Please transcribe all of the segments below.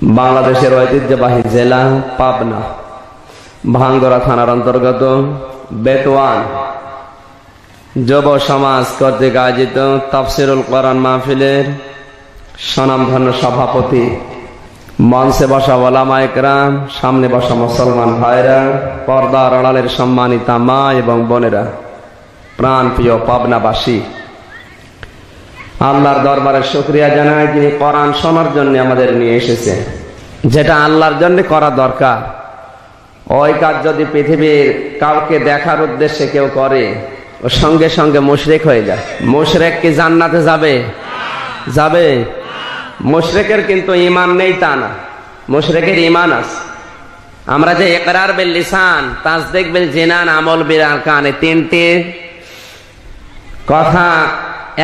বাংলাদেশের ঐতিহ্যবাহী জেলা পাবনা, ভাঙ্গরা থানার অন্তর্গত বেতওয়ান যুব সমাজ কর্তৃক আয়োজিত তাফসিরুল কোরআন মাহফিলের স্বনামধন্য সভাপতি, মঞ্চে বসা ওলামায়ে কেরাম, সামনে বসা মুসলমান ভাইরা, পর্দার আড়ালের সম্মানিতা মা এবং বোনেরা, প্রাণ প্রিয় পাবনাবাসী, আল্লাহর দরবারে শুকরিয়া জানাই যিনি কোরআন শোনার জন্য আমাদের নিয়ে এসেছে। যেটা আল্লাহর জন্য করা দরকার, ওই কাজ যদি পৃথিবীর কাউকে দেখার উদ্দেশ্যে কেউ করে, ও সঙ্গে সঙ্গে মুশরিক হয়ে যায়। মুশরিক কি জান্নাতে যাবে? যাবে? মুশরিকের কিন্তু ঈমান নেই তা না, মুশরিকের ঈমান আছে। আমরা যে ইকরার বিল লিসান, তাসদীক বিল জিনান, আমল বিল আরকান, এই তিনটি কথা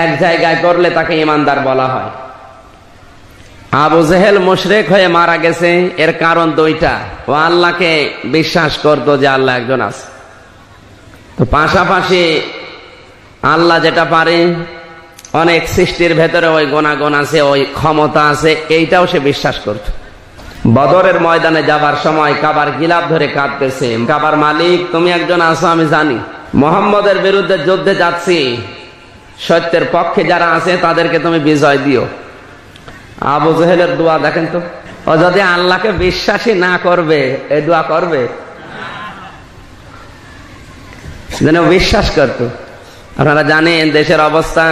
এক জায়গায় করলে তাকে ঈমানদার বলা হয়। আবু জেহেল মুশরিক হয়ে মারা গেছে, এর কারণ দুইটা। ও আল্লাহকে বিশ্বাস করতো যে আল্লাহ একজন আছে, তো পাশাপাশি আল্লাহ যেটা পারে, অনেক সৃষ্টির ভেতরে ওই গুণাগুণ আছে, ওই ক্ষমতা আছে, এইটাও সে বিশ্বাস করত। বদরের ময়দানে যাবার সময় কাবার গিলাফ ধরে কাঁদতেছে, কাবার মালিক তুমি একজন আছো আমি জানি, মুহাম্মদের বিরুদ্ধে যুদ্ধে যাচ্ছি, সত্যের পক্ষে যারা আছে তাদেরকে তুমি বিজয় দিও। আবু জেহেলের দোয়া দেখেন তো, ও যদি আল্লাহকে বিশ্বাসী না করবে, এই দোয়া করবে? যেন বিশ্বাস করত। আপনারা জানেন দেশের অবস্থা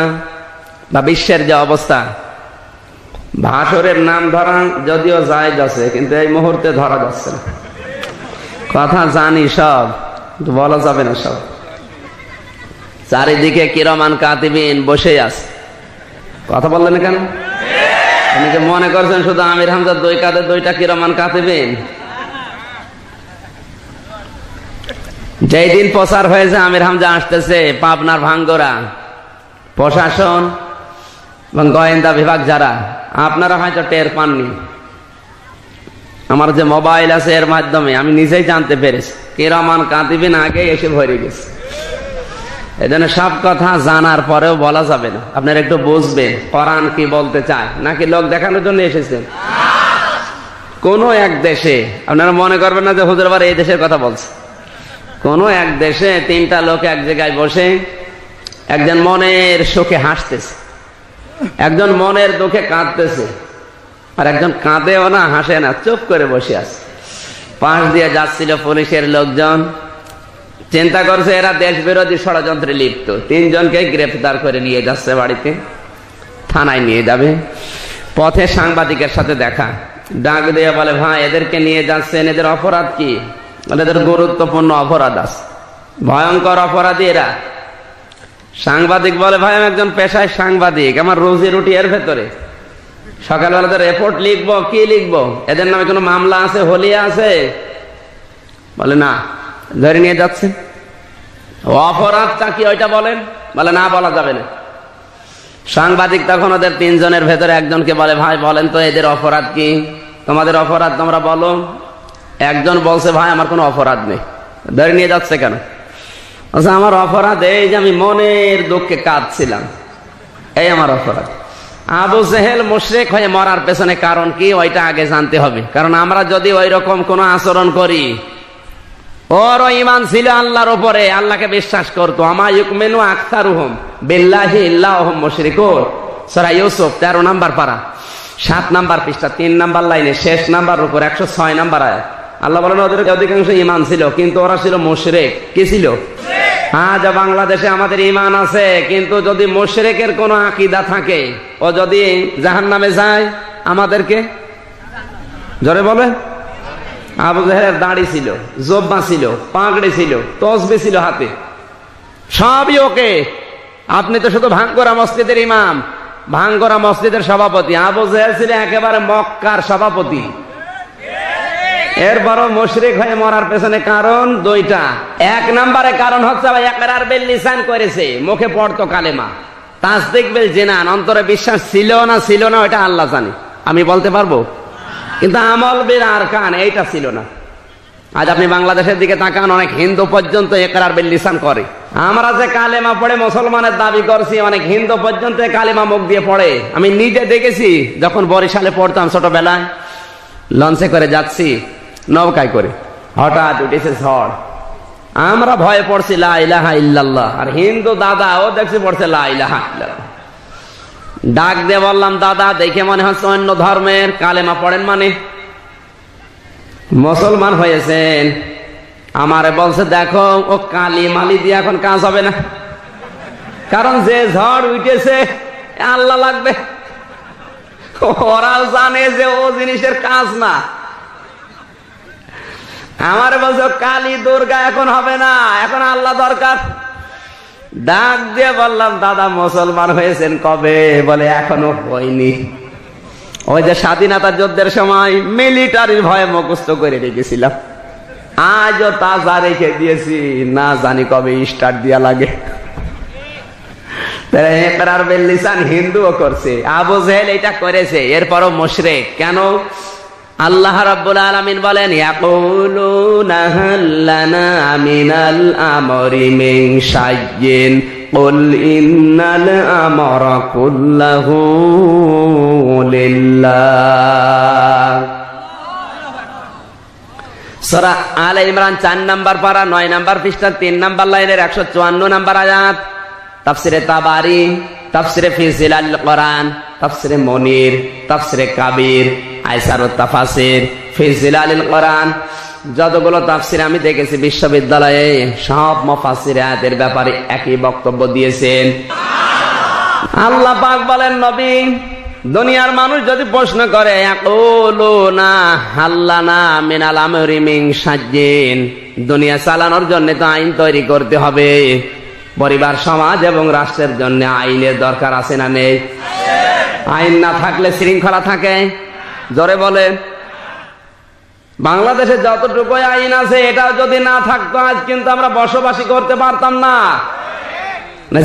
বা বিশ্বের যে অবস্থা, ভাষরের নাম ধরা যদিও জায়েজ আছে, কিন্তু এই মুহূর্তে ধরা যাচ্ছে না। কথা জানি সব, বলা যাবে না সব। চারিদিকে কিরামান কাতিবিন বসে আছে, কথা বললেন কেন? অনেকে মনে করছেন শুধু আমির হামজার দুই কাঁধে দুইটা কিরামান কাতিবিন। যেই দিন প্রচার হয়েছে আমির হামজা আসতেছে, পাবনার ভাঙ্গরা প্রশাসন এবং গোয়েন্দা বিভাগ যারা, আপনারা হয়তো টের পাননি। আমার যে মোবাইল আছে এর মাধ্যমে আমি নিজেই জানতে পেরেছি, কিরামান কাতিবিন আগে এসে ভরে গেছে। এই জন্য সব কথা জানার পরেও বলা যাবে না। আপনারা একটু বুঝবেন কোরআন কি বলতে চায়, নাকি লোক দেখানোর জন্য এসেছেন। কোন এক দেশে আপনারা মনে করবেন না যে হুজুর আবার এই দেশের কথা বলছে। কোন এক দেশে তিনটা লোক এক জায়গায় বসে, একজন মনের সুখে হাসতেছে, একজন মনের দুঃখে কাঁদতেছে, আর একজন কাঁদেও না হাসে না, চুপ করে বসে আছে। পাশ দিয়ে যাচ্ছিল পুলিশের লোকজন, চিন্তা করছে এরা দেশ বিরোধী ষড়যন্ত্রে লিপ্ত, তিনজনকে গ্রেফতার করে নিয়ে যাচ্ছে বাড়িতে, থানায় নিয়ে যাবে। পথে সাংবাদিকের সাথে দেখা, ডাক দিয়ে বলে ভাই এদেরকে নিয়ে যাচ্ছেন, এদের অপরাধ কি? বলে এদের গুরুত্বপূর্ণ অপরাধ আছে, ভয়ঙ্কর অপরাধী এরা। সাংবাদিক বলে ভাই আমি একজন পেশায় সাংবাদিক, আমার রুজি রুটি এর ভেতরে, সকালবেলা তো রিপোর্ট লিখবো, কি লিখবো? এদের নামে কোনো মামলা আছে, হলিয়া আছে? বলে না। ধরে নিয়ে যাচ্ছে, অপরাধটা কি ওইটা বলেন? বলে না, বলা যাবে না। সাংবাদিক তখন ওদের তিনজনের ভেতরে একজনকে বলে ভাই বলেন তো এদের অপরাধ কি, তোমাদের অপরাধ তোমরা বলো। একজন বলছে ভাই আমার কোনো অপরাধ নেই। ধরে নিয়ে যাচ্ছে কেন? আচ্ছা আমার অপরাধ এই যে আমি মনের দুঃখে কাঁদছিলাম, এই আমার অপরাধ। আবু জেহেল মুশরিক হয়ে মরার পেছনে কারণ কি, ওইটা আগে জানতে হবে। কারণ আমরা যদি ওই রকম কোন আচরণ করি, ওর ঈমান ছিল আল্লাহর উপরে, আল্লাহকে বিশ্বাস করতো। আমা ইউমিনু আকসারুহুম বিল্লাহি ইল্লা হুম মুশরিকুন, সূরা ইউসুফ 13 নম্বর পারা 7 নম্বর পৃষ্ঠা 3 নম্বর লাইনে শেষ নাম্বার উপর 106 নম্বর আয়াত। আল্লাহ বলেন ওদের অধিকাংশ ঈমান ছিল, কিন্তু ওরা ছিল মুশরিক। কি ছিল? আজ বাংলাদেশে আমাদের ঈমান আছে, কিন্তু যদি মুশরিকের কোন আকীদা থাকে, ও যদি জাহান্নামে যায়, আমাদেরকে জোরে বলে। আবু জেহেলের দাড়ি ছিল, জব্বা ছিল, পাগড়ি ছিল, তসবিহ ছিল হাতে, সবই ওকে। আপনি তো শুধু ভাঙ্গরা মসজিদের ইমাম, ভাঙ্গরা মসজিদের সভাপতি। আবু জেহেল ছিল একেবারে মক্কার সভাপতি। এরপরও মুশরিক হয়ে মরার পেছনে কারণ দুইটা। এক নম্বরে কারণ হচ্ছে ইকরার বিল লিসান করেছে, মুখে পড়তো কালেমা, তাসদীক বিল জিনান, অন্তরে বিশ্বাস ছিল না ওটা আল্লাহ জানে, আমি বলতে পারবো, কিন্তু আমল বিল আরকান এইটা ছিল না। আজ আপনি বাংলাদেশের দিকে তাকান, অনেক হিন্দু পর্যন্ত ইকরার বিল লিসান করে। আমরা যে কালেমা পড়ে মুসলমানের দাবি করছি, অনেক হিন্দু পর্যন্ত কালেমা মুখ দিয়ে পড়ে। আমি নিজে দেখেছি, যখন বরিশালে পড়তাম ছোটবেলায়, লঞ্চে করে যাচ্ছি, নৌকায় করে, হঠাৎ উঠেছে ঝড়। আমরা ভয়ে পড়ছি লা ইলাহা ইল্লাল্লাহ, আর হিন্দু দাদা ও দেখছি পড়ছে লা ইলাহা ইল্লাল্লাহ। ডাক দিয়ে বললাম, দাদা দেখে মনে হচ্ছে অন্য ধর্মের, কালেমা পড়েন মানে? মুসলমান হয়েছেন। আমারে বলছে, দেখো ও কালি মালি দিয়ে এখন কাজ হবে না, কারণ যে ঝড় উঠেছে আল্লাহ লাগবে। ওরাও জানে যে ও জিনিসের কাজ না। আমার বলছে কালী দুর্গা এখন হবে না, এখন আল্লাহ দরকার। ডাক দিয়ে বললাম, দাদা মুসলমান হয়েছেন কবে? বলে এখনো হয়নি। ওই যে স্বাধীনতা যুদ্ধের সময় মিলিটারির ভয়ে মুখস্থ করে রেখেছিলাম, আজও তাজা রেখে দিয়েছি, না জানি কবে স্টার্ট দিয়া লাগে। হিন্দুও করছে, আবু জেহেল এটা করেছে, এরপরও মুশরিক। কেন? আল্লাহ রাব্বুল আলামিন বলেন, ইয়াকুলুনা হাল লানা মিনাল আমরি মিন শাইইন কুল ইন্নাল আমরা কুল্লাহু লিল্লাহ। সূরা আলে ইমরান 4 নম্বর পারা 9 নম্বর পৃষ্ঠা 3 নম্বর লাইনের 154 নম্বর আয়াত। তাফসিরে তাবারি, তাফসিরে ফি জিলাল কোরআন, তাফসিরে মুনির, তাফসিরে কাবির, আইসারুত তাফাসির, ফি জিলালিল কোরআন, যতগুলো তাফসির আমি দেখেছি বিশ্ববিদ্যালয়ে, সব মুফাসসির আয়াতের ব্যাপারে একই বক্তব্য দিয়েছেন। আল্লাহ পাক বলেন, নবী, দুনিয়ার মানুষ যদি প্রশ্ন করে, ইয়াকুলুনা হাল্লানা মিনাল আমরি মিন শাইইন, দুনিয়া চালানোর জন্য তো আইন তৈরি করতে হবে, পরিবার, সমাজ এবং রাষ্ট্রের জন্য আইনের দরকার আছে না নেই? আইন না থাকলে শৃঙ্খলা থাকে? জোরে বলে। বাংলাদেশে যতটুকু আইন আছে এটাও যদি না থাকতো, আজ কিন্তু আমরা বসবাসী করতে পারতাম না।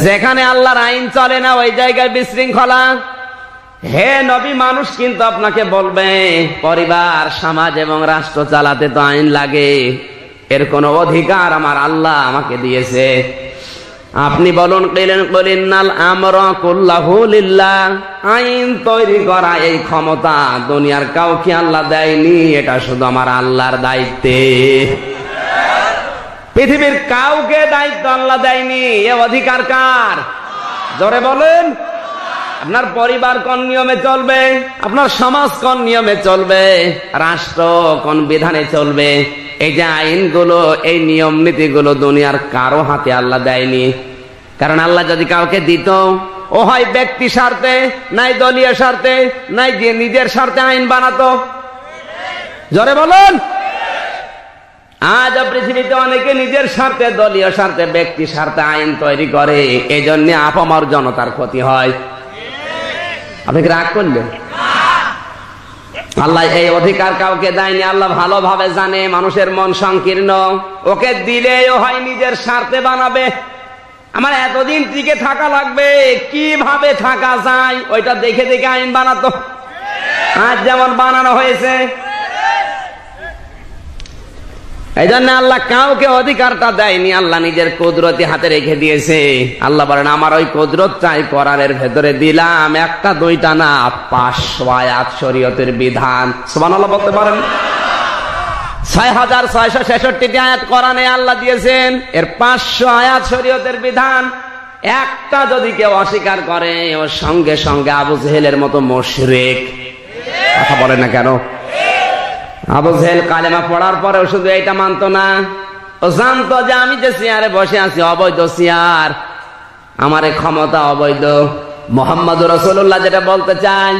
যেখানে আল্লাহর আইন চলে না ওই জায়গায় বিশৃঙ্খলা। হে নবী, মানুষ কিন্তু আপনাকে বলবে পরিবার, সমাজ এবং রাষ্ট্র চালাতে তো আইন লাগে, এর কোন অধিকার আমার আল্লাহ আমাকে দিয়েছে। আপনি বলুন, কুল ইন্নাল আমরা কুল্লাহু লিল্লাহ, আইন তৈরি করা এই ক্ষমতা দুনিয়ার কাউকে আল্লাহ দেয়নি, এটা শুধু আমার আল্লাহর দায়িত্বে। পৃথিবীর কাউকে দায়িত্ব আল্লাহ দেয়নি, এ অধিকার কার? জোরে বলেন। আপনার পরিবার কোন নিয়মে চলবে, আপনার সমাজ কোন নিয়মে চলবে, রাষ্ট্র কোন বিধানে চলবে, এই যে আইনগুলো, এই নিয়ম নীতিগুলো দুনিয়ার কারো হাতে আল্লাহ দেয়নি। কারণ আল্লাহ যদি কাউকে দিত, ও হয় ব্যক্তি স্বার্থে, নাই দলীয় স্বার্থে, নাই নিজের স্বার্থে আইন বানাতো। জোরে বলুন। আজ পৃথিবীতে অনেকে নিজের স্বার্থে, দলীয় স্বার্থে, ব্যক্তি স্বার্থে আইন তৈরি করে, এই জন্য আপামর জনতার ক্ষতি হয়। আপনি রাগ করলেন? আল্লাহ এই অধিকার কাউকে দেয়নি। আল্লাহ ভালোভাবে জানে মানুষের মন সংকীর্ণ, ওকে দিলেও হয় নিজের স্বার্থে বানাবে। আমার এতদিন টিকে থাকা লাগবে, কিভাবে থাকা যায় ওইটা দেখে দেখে আইন বানাতো। আজ যেমন বানানো হয়েছে, এই জন্য আল্লাহ কাউকে অধিকারটা দেয়নি, আল্লাহ নিজের কুদরতি হাতে রেখে দিয়েছে। আল্লাহ বলেন, আমার ওই কুদরতটাই কোরআনের ভেতরে দিলাম, একটা দুইটা না, 500 আয়াত শরীয়তের বিধান। সুবহানাল্লাহ বলতে পারেন? 6666 আয়াত কোরআনে আল্লাহ দিয়েছেন, এর 500 আয়াত শরীয়তের বিধান। একটা যদি কেউ অস্বীকার করে, ওর সঙ্গে সঙ্গে আবু জেহেলের মতো মুশরিক। কথা বলেন না কেন? আবু জেহেল কালেমা পড়ার পরেও শুধু এটা মানতো না, ও জানতো যে আমি যে চেয়ারে বসে আছি অবৈধ চেয়ার, আমার এই ক্ষমতা অবৈধ। মুহাম্মদুর রাসূলুল্লাহ যেটা বলতে চাই,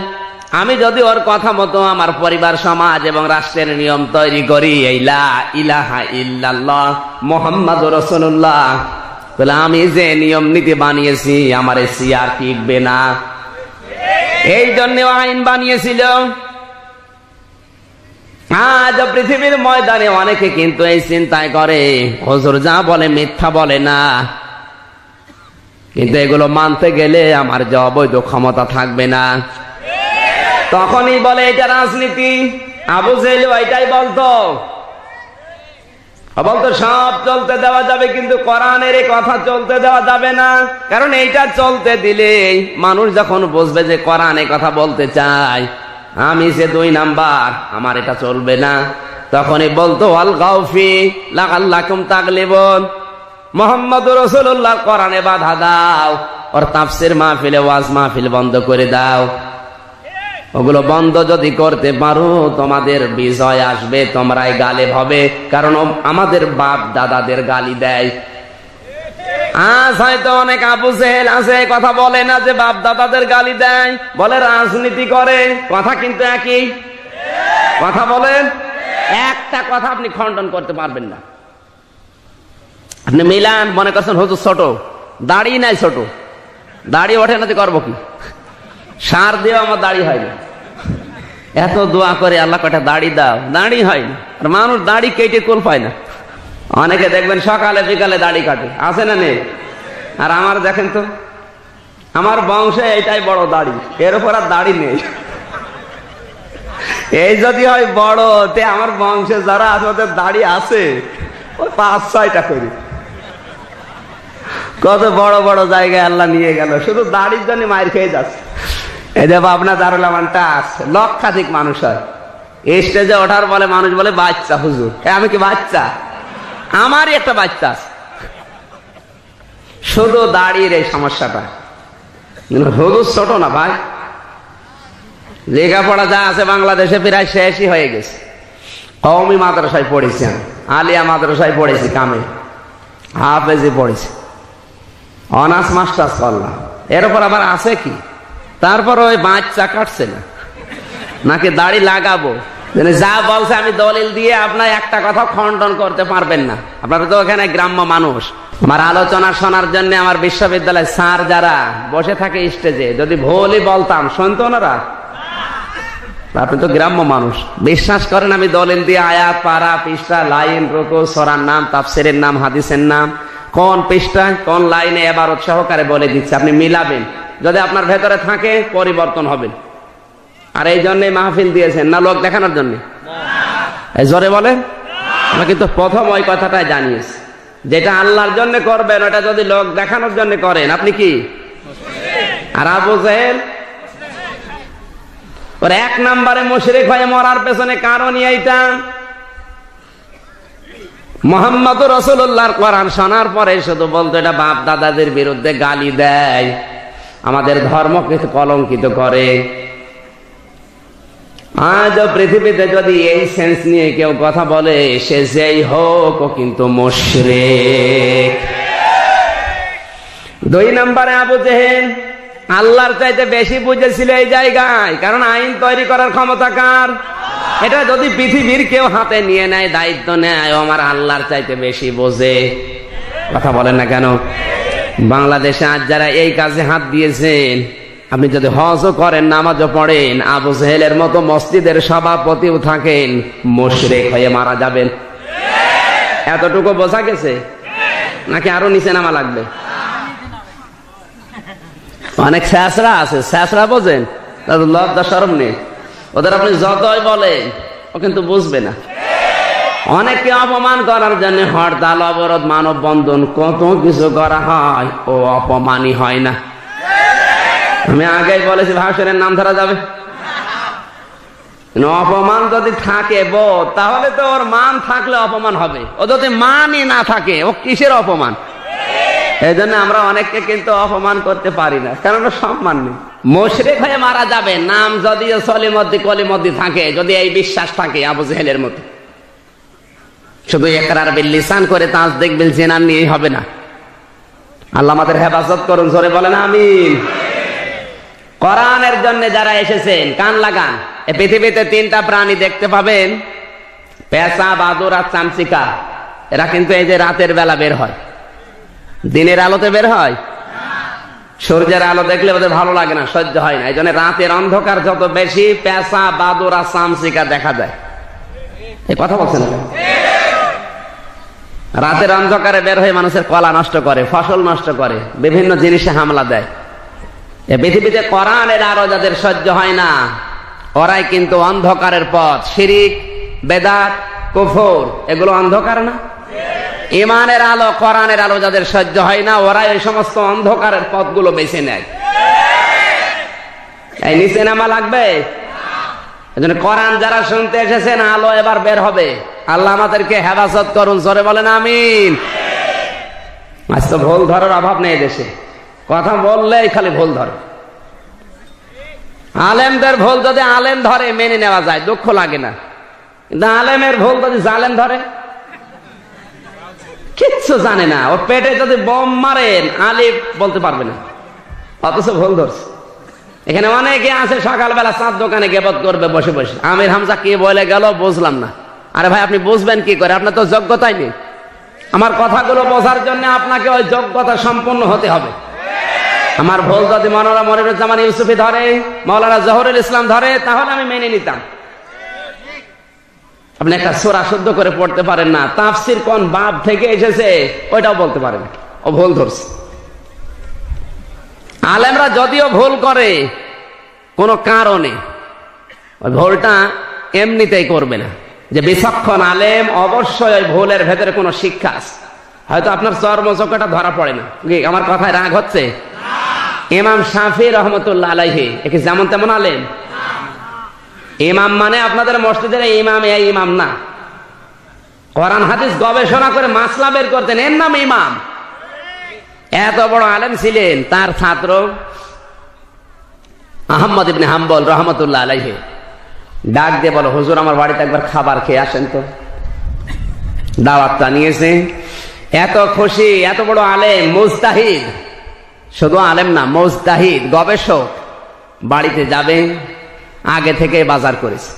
আমি যদি ওর কথা মতো আমার পরিবার, সমাজ এবং রাষ্ট্রের নিয়ম তৈরি করি, এই লা ইলাহা ইল্লাল্লাহ মুহাম্মাদুর রাসূলুল্লাহ, তাহলে আমি যে নিয়ম নীতি বানিয়েছি আমার এই চেয়ার টিকবে না। এই জন্য আইন বানিয়েছিল। আজ পৃথিবীর ময়দানে অনেকে কিন্তু এই চিন্তায় করে, হুজুর যা বলে মিথ্যা বলে না, কিন্তু এগুলো মানতে গেলে আমার যে অবৈধ ক্ষমতা থাকবে না, তখনই বলে এটা রাজনীতি। আবু জেহেল এটাই বলতো, সব চলতে দেওয়া যাবে, কিন্তু কোরআনের এই কথা চলতে দেওয়া যাবে না। কারণ এইটা চলতে দিলে মানুষ যখন বুঝবে যে কোরআন এই কথা বলতে চায়, আমি যে 2 নাম্বার, আমার এটা চলবে না। তখনই বলতো আল গাউফি লাআল্লাকুম তাগলিবুন, মুহাম্মদুর রাসূলুল্লাহ কোরআনে বাধা দাও, ওর তাফসীর মাহফিলে ওয়াজ মাহফিল বন্ধ করে দাও। ওগুলো বন্ধ যদি করতে পারো তোমাদের বিজয় আসবে, তোমরাই গালিব হবে, কারণ আমাদের বাপ দাদাদের গালি দেয়। আজ হয়তো অনেক আবু জেহেল আছে, কথা বলে না যে বাপ দাদাদের গালি দেয়, বলে রাজনীতি করে, কথা কিন্তু একই। কথা বলেন, একটা কথা আপনি খণ্ডন করতে পারবেন না। আপনি মিলান, মনে করছেন হুজুর ছোট, দাড়ি নাই, ছোট দাড়ি ওঠে না, করবো কি? সার দিয়ে আমার দাড়ি হয় না, এত দোয়া করে আল্লাহ কটা দাড়ি দাও, দাড়ি হয় না। আর মানুষ দাড়ি কেটে কুল পায় না। অনেকে দেখবেন সকালে বিকালে দাড়ি কাটে, আছে না নেই? আর আমার দেখেন তো, আমার বংশে এটাই বড় দাড়ি, এর উপর আর দাড়ি নেই। এই যদি হয় বড়, তে আমার বংশে যারা আছে ওদের দাড়ি আছে ওই 5-6টা করে। কত বড় বড় জায়গায় আল্লাহ নিয়ে গেল, শুধু দাড়ির জন্য মায়ের খেয়ে যাচ্ছে। এই যে পাবনা দারুল আমানটা আছে, লক্ষাধিক মানুষ হয়। এই স্টেজে ওঠার বলে মানুষ বলে বাচ্চা হুজুর, আমি কি বাচ্চা? আমারই একটা বাচ্চা আছে, শুধু দাড়ির এই সমস্যাটা। হুজুর ছোট না ভাই, লেখাপড়া যা আছে বাংলাদেশে প্রায় শেষই হয়ে গেছে। কওমি মাদ্রাসায় পড়েছি, আলিয়া মাদ্রাসায় পড়েছি, কামে হাফেজি পড়েছি, অনার্স মাস্টার্স করলাম। এর উপর আবার আছে কি? তারপর ওই বাচ্চা কাটছে না, নাকি দাড়ি লাগাবো? যা বলছে আমি দলিল দিয়ে আপনার একটা কথা খণ্ডন করতে পারবেন না। আপনারা তো ওখানে গ্রাম্য মানুষ, আমার আলোচনা শোনার জন্য আমার বিশ্ববিদ্যালয় স্যার যারা বসে থাকে স্টেজে, যদি ভুলই বলতাম শুনতো ওনারা? আপনি তো গ্রাম্য মানুষ, বিশ্বাস করেন আমি দলিল দিয়ে আয়াত, পারা, পৃষ্ঠা, লাইন, রুকু, সূরার নাম, তাফসীরের নাম, হাদিসের নাম, কোন পৃষ্ঠায় কোন লাইনে এবারত সহকারে বলে দিচ্ছে। আপনি মিলাবেন, যদি আপনার ভেতরে থাকে পরিবর্তন হবে। আর এই জন্য মাহফিল দিয়েছেন না লোক দেখানোর জন্য? এই জোরে বলেন। আমরা কিন্তু প্রথম ওই কথাটাই জানিয়েছি, যেটা আল্লাহর জন্য করবেন ওটা যদি লোক দেখানোর জন্য করেন আপনি কি? আর আবু জেহেল ওর 1 নম্বরে মুশরিক হয়ে মরার পেছনে কারণ এইটা, মুহাম্মদুর রাসূলুল্লাহর কোরআন শোনার পরে শুধু বলতো এটা বাপ দাদাদের বিরুদ্ধে গালি দেয়, আমাদের ধর্মকে কলঙ্কিত করে। আজ পৃথিবীতে যদি এই সেন্স নিয়ে কেউ কথা বলে, সে যেই হোক ও কিন্তু মুশরিক। 2 নম্বরে আবু জেহেল আল্লাহর চাইতে বেশি বুঝেছিল এই জায়গায়, কারণ আইন তৈরি করার ক্ষমতা কার? এটা যদি পৃথিবীর কেউ হাতে নিয়ে নেয়, দায়িত্ব নেয়, আমার আল্লাহর চাইতে বেশি বোঝে। কথা বলেন না কেন? বাংলাদেশে আজ যারা এই কাজে হাত দিয়েছেন, আপনি যদি হজও করেন, নামাজও পড়েন, আবু জেহেলের মতো মসজিদের সভাপতিও থাকেন, মুশরিক হয়ে মারা যাবেন। এতটুকু বোঝা গেছে নাকি আরো নিচে নামা লাগবে? অনেক শেষরা আছে, শেষরা বোঝেন, তাদের লজ্জা শরম নেই, ওদের আপনি যতই বলেন ও কিন্তু বুঝবে না। অনেককে অপমান করার জন্য হরতাল, অবরোধ, মানববন্ধন, কত কিছু করা হয়, ও অপমানই হয় না। আমি আগেই বলেছি ভাষণের নাম ধরা যাবে। অপমান যদি থাকে বোধ, তাহলে তো ওর মান থাকলে অপমান হবে, ও যদি মানই না থাকে ও কিসের অপমান? এই জন্য আমরা অনেককে কিন্তু অপমান করতে পারি না, কারণ সম্মান নেই। মুশরিক হয়ে মারা যাবে, নাম যদি সলিমদ্দি কলিমদ্দি থাকে, যদি এই বিশ্বাস থাকে আবু জেহেলের মতো, শুধু ইকরার বিল লিসান করে তাসদীক বিল জিনান নিয়ে হবে না। আল্লাহ আমাদের হেফাজত করুন, জোরে বলেন আমিন। কোরআনের জন্য যারা এসেছেন কান লাগান। এই পৃথিবীতে 3টা প্রাণী দেখতে পাবেন, পেঁচা, বাদুড় আর চামচিকা। এরা কিন্তু এই যে রাতের বেলা বের হয়, দিনের আলোতে বের হয়। সূর্যের আলো দেখলে ওদের ভালো লাগে না, সহ্য হয় না, এই জন্য রাতের অন্ধকার যত বেশি, পেঁচা, বাদুড় আর চামচিকা দেখা যায়। এই কথা বলছেন, রাতের অন্ধকারে বের হয়ে মানুষের কলা নষ্ট করে, ফসল নষ্ট করে, বিভিন্ন জিনিসে হামলা দেয়। এই পৃথিবীতে কোরআনের আলো যাদের সহ্য হয় না, ওরাই কিন্তু অন্ধকারের পথ, শিরিক, বেদাত, কুফর, এগুলো অন্ধকার না? ঈমানের আলো, কোরআনের আলো যাদের সহ্য হয় না, ওরাই ওই সমস্ত অন্ধকারের পথগুলো বেছে নেয়। এই নিচে নামা লাগবে? এজন্য কোরআন যারা শুনতে এসেছেন, আলো এবার বের হবে। আল্লাহ আমাদেরকে হেফাজত করুন, জোরে বলেন আমিন। আজ তো ভুল ধরার অভাব নেই দেশে, কথা বললেই খালি ভুল ধরে। আলেমদের ভুল যদি আলেম ধরে মেনে নেওয়া যায়, দুঃখ লাগে না, কিন্তু আলেমের ভুল যদি জালেম ধরে, কিচ্ছু জানে না, ওর পেটে যদি বোম মারেন আলিফ বলতে পারবে না, অথচ ভুল ধরছে। এখানে অনেকে আছে সকালবেলা চাঁদ দোকানে গেবত করবে বসে বসে, আমির হামজা কি বলে গেল বুঝলাম না। আরে ভাই, আপনি বুঝবেন কি করে? আপনার তো যোগ্যতাই নেই। আমার কথাগুলো বোঝার জন্য আপনাকে ওই যোগ্যতা সম্পন্ন হতে হবে। আমার ভুল যদি মৌলানা মনিরুজ্জামান ইউসুফি ধরে, মৌলানা জহুরুল ইসলাম ধরে, তাহলে আমি মেনে নিতাম। আপনি একটা সূরা শুদ্ধ করে পড়তে পারেন না, তাফসীর কোন বাব থেকে এসেছে ওইটাও বলতে পারেন, ও ভুল ধরছে। আলেমরা যদিও ভুল করে কোনো কারণে, ওই ভুলটা এমনিতেই করবে না। যে বিচক্ষণ আলেম অবশ্যই ওই ভুলের ভেতরে কোনো শিক্ষা আছে। হয়তো আপনার চর্মচক্ষটা ধরা পড়ে না। আমার কথায় রাগ হচ্ছে? ইমাম শাফি রহমতুল্লাহ আলাইহি একে যেমন তেমন আলেম। ইমাম মানে আপনাদের মসজিদের ইমাম, এই ইমাম না, কোরআন হাদিস গবেষণা করে মাসলা বের করতেন, এর নাম ইমাম। এত বড় আলেম ছিলেন। তার ছাত্র আহমদ ইবনে হাম্বল রহমতুল্লাহ আলাইহি ডাক দিয়ে বলো, হুজুর আমার বাড়িতে একবার খাবার খেয়ে আসেন তো। দাওয়াতটা নিয়েছে, এত খুশি। এত বড় আলেম, মুজতাহিদ, শুধু আলেম না, মুজতাহিদ, গবেষক, বাড়িতে যাবে, আগে থেকে বাজার করেছে।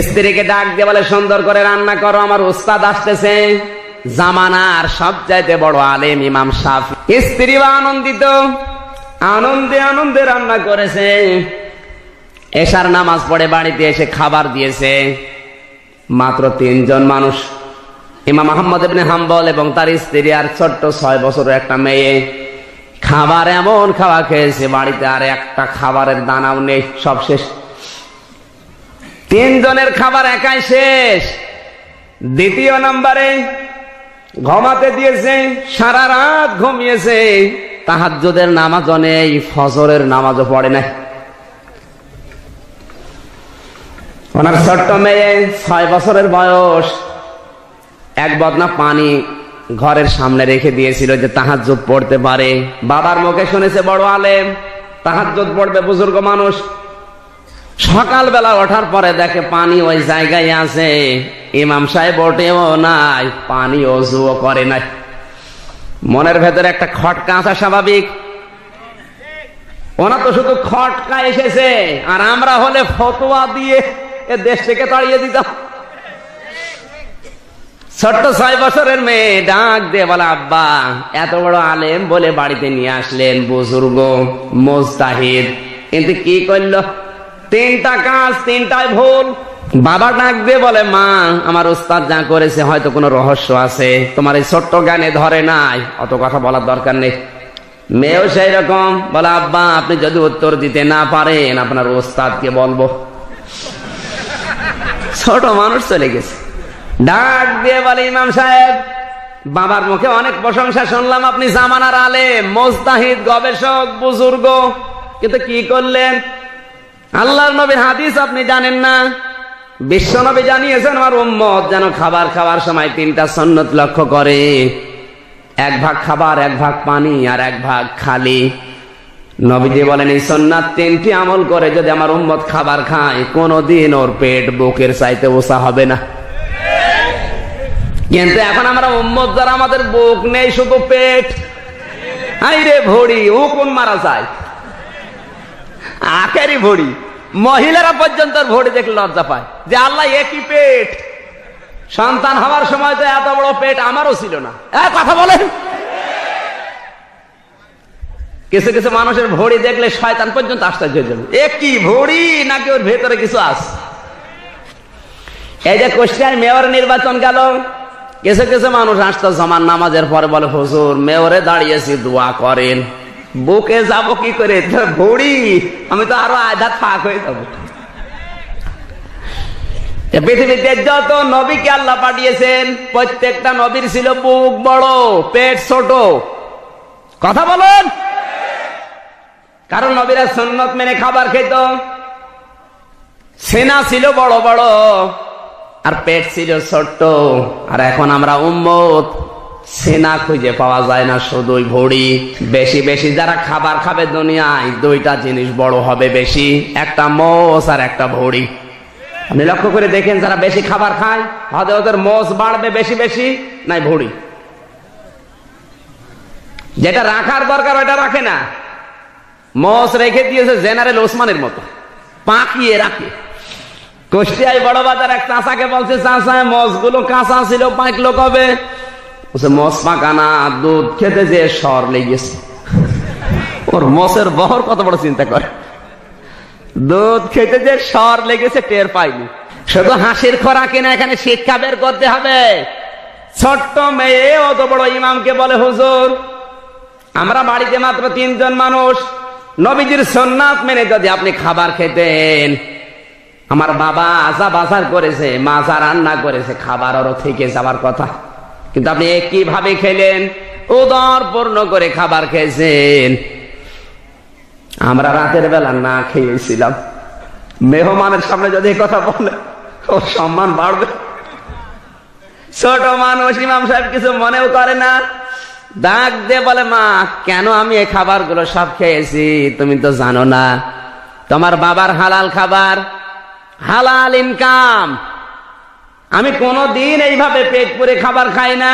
স্ত্রীকে ডাক দিয়ে বলে, সুন্দর করে রান্না করো, আমার উস্তাদ আসতেছে, জামানার সবচাইতে বড় আলেম ইমাম শাফি। স্ত্রী আনন্দিত, আনন্দে আনন্দে রান্না করেছে। এশার নামাজ পড়ে বাড়িতে এসে খাবার দিয়েছে। মাত্র 3 জন মানুষ, ইমাম আহমদ ইবনে হাম্বল এবং তার স্ত্রী আর ছোট্ট 6 বছরের একটা মেয়ে। খাবার এমন খাওয়া খেয়েছে, বাড়িতে আর একটা খাবারের দানাও নেই, সব শেষ। 3 জনের খাবার একাই শেষ। দ্বিতীয় নম্বরে ঘুমাতে দিয়েছে, সারা রাত ঘুমিয়েছে, তাহাজ্জুদের নামাজও নেই, ফজরের নামাজও পড়ে নাই। ওনার ছোট্ট মেয়ে 6 বছরের বয়স, এক বদনা পানি ঘরের সামনে রেখে দিয়েছিল যে তাহাজ্জুদ পড়তে পারে। বাবার মুখে শুনেছে বড় আলেম, তাহাজ্জুদ পড়বে, বুজুর্গ মানুষ। সকালবেলা ওঠার পরে দেখে পানি ওই জায়গায় আছে, ইমাম সাহেব ওঠেও নাই, পানি ওযুও করে নাই। মনের ভেতরে একটা খটকা আসা স্বাভাবিক। ওনা তো শুধু খটকা এসেছে, আর আমরা হলে ফতোয়া দিয়ে এ দেশ থেকে তাড়িয়ে দিতাম। ছোট্ট 6 বছরের মেয়ে ডাক দিয়ে বলে, আব্বা এত বড় আলেম বলে বাড়িতে নিয়ে আসলেন, বুজুর্গ মুজতাহিদ, কিন্তু কি করলো? 3টা কাজ, 3টাই ভুল। বাবা ডাক দিয়ে বলে, মা আমার উস্তাদ যা করেছে হয়তো কোনো রহস্য আছে, তোমার এই ছোট্ট জ্ঞানে ধরে নাই, অত কথা বলার দরকার নেই। মেয়েও সেই রকম বলে, আব্বা আপনি যদি উত্তর দিতে না পারেন আপনার উস্তাদকে বলবো। ছোট মানুষ চলে গেছে। ডাক দিয়ে বলে, ইমাম সাহেব বাবার মুখে অনেক প্রশংসা শুনলাম, আপনি জামানার আলেম, মুজতাহিদ, গবেষক, বুজুর্গ, কিন্তু কি করলেন? আল্লাহর নবীর হাদিস আপনি জানেন না? বিশ্ব নবী জানিয়েছেন আমার উম্মত যেন খাবার খাওয়ার সময় 3টা সুন্নত লক্ষ্য করে, 1 ভাগ খাবার, 1 ভাগ পানি, আর 1 ভাগ খালি। নবীজি বলেন, এই সুন্নাত 3টি আমল করে যদি আমার উম্মত খাবার খায়, কোনদিন ওর পেট বুকের চাইতে ওসা হবে না। কিন্তু এখন আমরা উম্মত যারা, আমাদের বুক নেই, শুধু পেট। আইরে ভড়ি, ও কোন মারা যায়, আখেরি ভড়ি। মহিলারা পর্যন্ত ভড়ি দেখলে লজ্জা পায় যে আল্লাহ একই পেট। সন্তান হওয়ার সময় তো এত বড় পেট আমারও ছিল না। কথা বলেন। কিছু কিছু মানুষের ভড়ি দেখলে শয়তান পর্যন্ত আশ্চর্য হয়ে যাবে, একই ভড়ি নাকি ওর ভেতরে কিছু আছে। এই যে কুষ্টিয়ায় মেয়র নির্বাচন গেল, কিছু কিছু মানুষ আসতো জমান নামাজের পরে বলে, হুজুর মেয়রে দাঁড়িয়েছি, দোয়া করেন। বুকে যাব কি করে, ভড়ি, আমি তো আরো আধা ফাঁক হয়ে যাব। পৃথিবীতে যত নবীকে আল্লাহ পাঠিয়েছেন, প্রত্যেকটা নবীর ছিল বুক বড়, পেট ছোট। কথা বলুন। কারণ নবীরা সুন্নত মেনে খাবার খেত। সেনা ছিল বড় বড় আর পেট ছিল ছোট্ট। আর এখন আমরা উম্মত, সেনা খুঁজে পাওয়া যায় না, শুধুই ভুঁড়ি। বেশি বেশি যারা খাবার খাবে দুনিয়ায়, দুইটা জিনিস বড় হবে বেশি, একটা মোষ আর একটা ভুঁড়ি। আপনি লক্ষ্য করে দেখেন, যারা বেশি খাবার খায় হয়তো ওদের মোষ বাড়বে বেশি বেশি, নাই ভুঁড়ি। যেটা রাখার দরকার ওইটা রাখে না। মোষ রেখে দিয়েছে জেনারেল ওসমানের মতো, পাকিয়ে রাখে। কুষ্টিয়ায় বড় বাজার এক চাষাকে বলছে, চাষা মোষগুলো কাঁচা ছিল, পাকলো কবে? মোষ পাকানা, দুধ খেতে যে সর লেগেছে। ওর মোষের বহর কত বড় চিন্তা করে, দুধ খেতে যে সর লেগেছে টের পাইনি। শুধু হাসির খোরাকি না, এখানে শিক্ষা বের করতে হবে। ছোট্ট মেয়ে অত বড় ইমামকে বলে, হুজুর আমরা বাড়িতে মাত্র 3 জন মানুষ, নবীজির সুন্নাত মেনে যদি আপনি খাবার খেতেন, আমার বাবা আশা বাজার করেছে, মাজা রান্না করেছে, খাবার আরো থেকে যাবার কথা, কিন্তু আপনি কিভাবে খেলেন? উদর পূর্ণ করে খাবার খেয়েছেন। আমরা রাতের বেলা না খেয়েছিলাম। মেহমানের সামনে যদি কথা বলে ওর সম্মান বাড়বে। ছোট মানুষ, ইমাম সাহেব কিছু মনেও করে না, ডাক দিয়ে বলে, মা কেন আমি এই খাবারগুলো সব খেয়েছি? তুমি তো জানো না তোমার বাবার হালাল খাবার, হালাল ইনকাম। আমি কোনদিন এইভাবে পেট পুরে খাবার খাই না,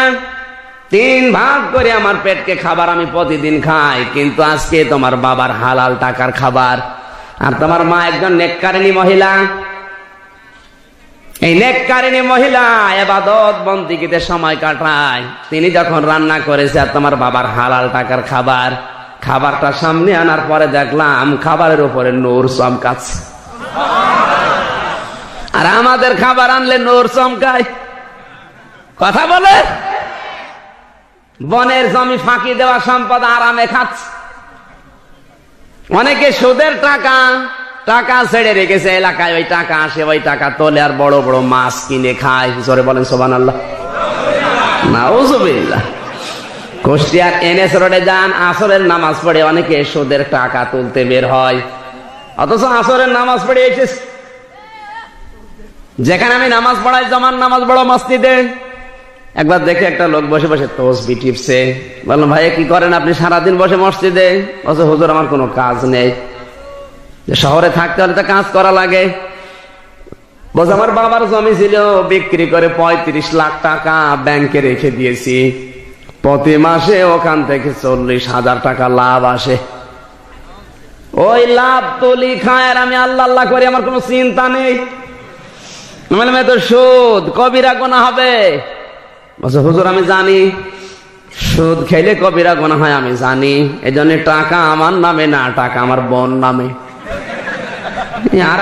3 ভাগ করে আমার পেটকে খাবার আমি প্রতিদিন খাই, কিন্তু আজকে তোমার বাবার হালাল টাকার খাবার। আর তোমার মা একজন নেককারিনী মহিলা, এই নেককারিনী মহিলা ইবাদত বন্দেগীতে সময় কাটায়। তিনি যখন রান্না করেছে আর তোমার বাবার হালাল টাকার খাবার, খাবারটা সামনে আনার পরে দেখলাম খাবারের উপরে নূর চমকাচ্ছে। আর আমাদের খাবার আনলে নূর চমকায়, কথা বলে। বনের জমি ফাঁকি দেওয়া সম্পদ আরামে খাচ্ছে। অনেকে সুদের টাকা ছেড়ে রেখেছে এলাকায়, ওই টাকা আসে, ওই টাকা তোলে আর বড় বড় মাছ কিনে খায়। জোরে বলেন সুবহানাল্লাহ। নাউযুবিল্লাহ। কুষ্টিয়ার NS রোডে যান, আসরের নামাজ পড়ে অনেকে সুদের টাকা তুলতে বের হয়, অথচ আসরের নামাজ পড়ে এসেছে। যেখানে আমি নামাজ পড়াই, জমান নামাজ বড় মসজিদে, একবার দেখে একটা লোক বসে বসে তসবিহ টিপছে। বললাম, ভাই কি করেন আপনি সারাদিন বসে মসজিদে? বলছে, হুজুর আমার কোনো কাজ নেই। শহরে থাকতে হলে তো কাজ করা লাগে। বলছে, আমার বাবার জমি ছিল, বিক্রি করে 35 লাখ টাকা ব্যাংকে রেখে দিয়েছি, প্রতি মাসে ওখান থেকে 40,000 টাকা লাভ আসে। ওই লাভ তুলি খায় আর আমি আল্লাহ আল্লাহ করি, আমার কোনো চিন্তা নেই। মানে তো সুদ কবিরা গুনাহ হবে। বলছে, হুজুর আমি জানি সুদ খেলে কবিরা গুনাহ হয়, আমি জানি, এই জন্য টাকা আমার নামে না, টাকা আমার বোন নামে। আর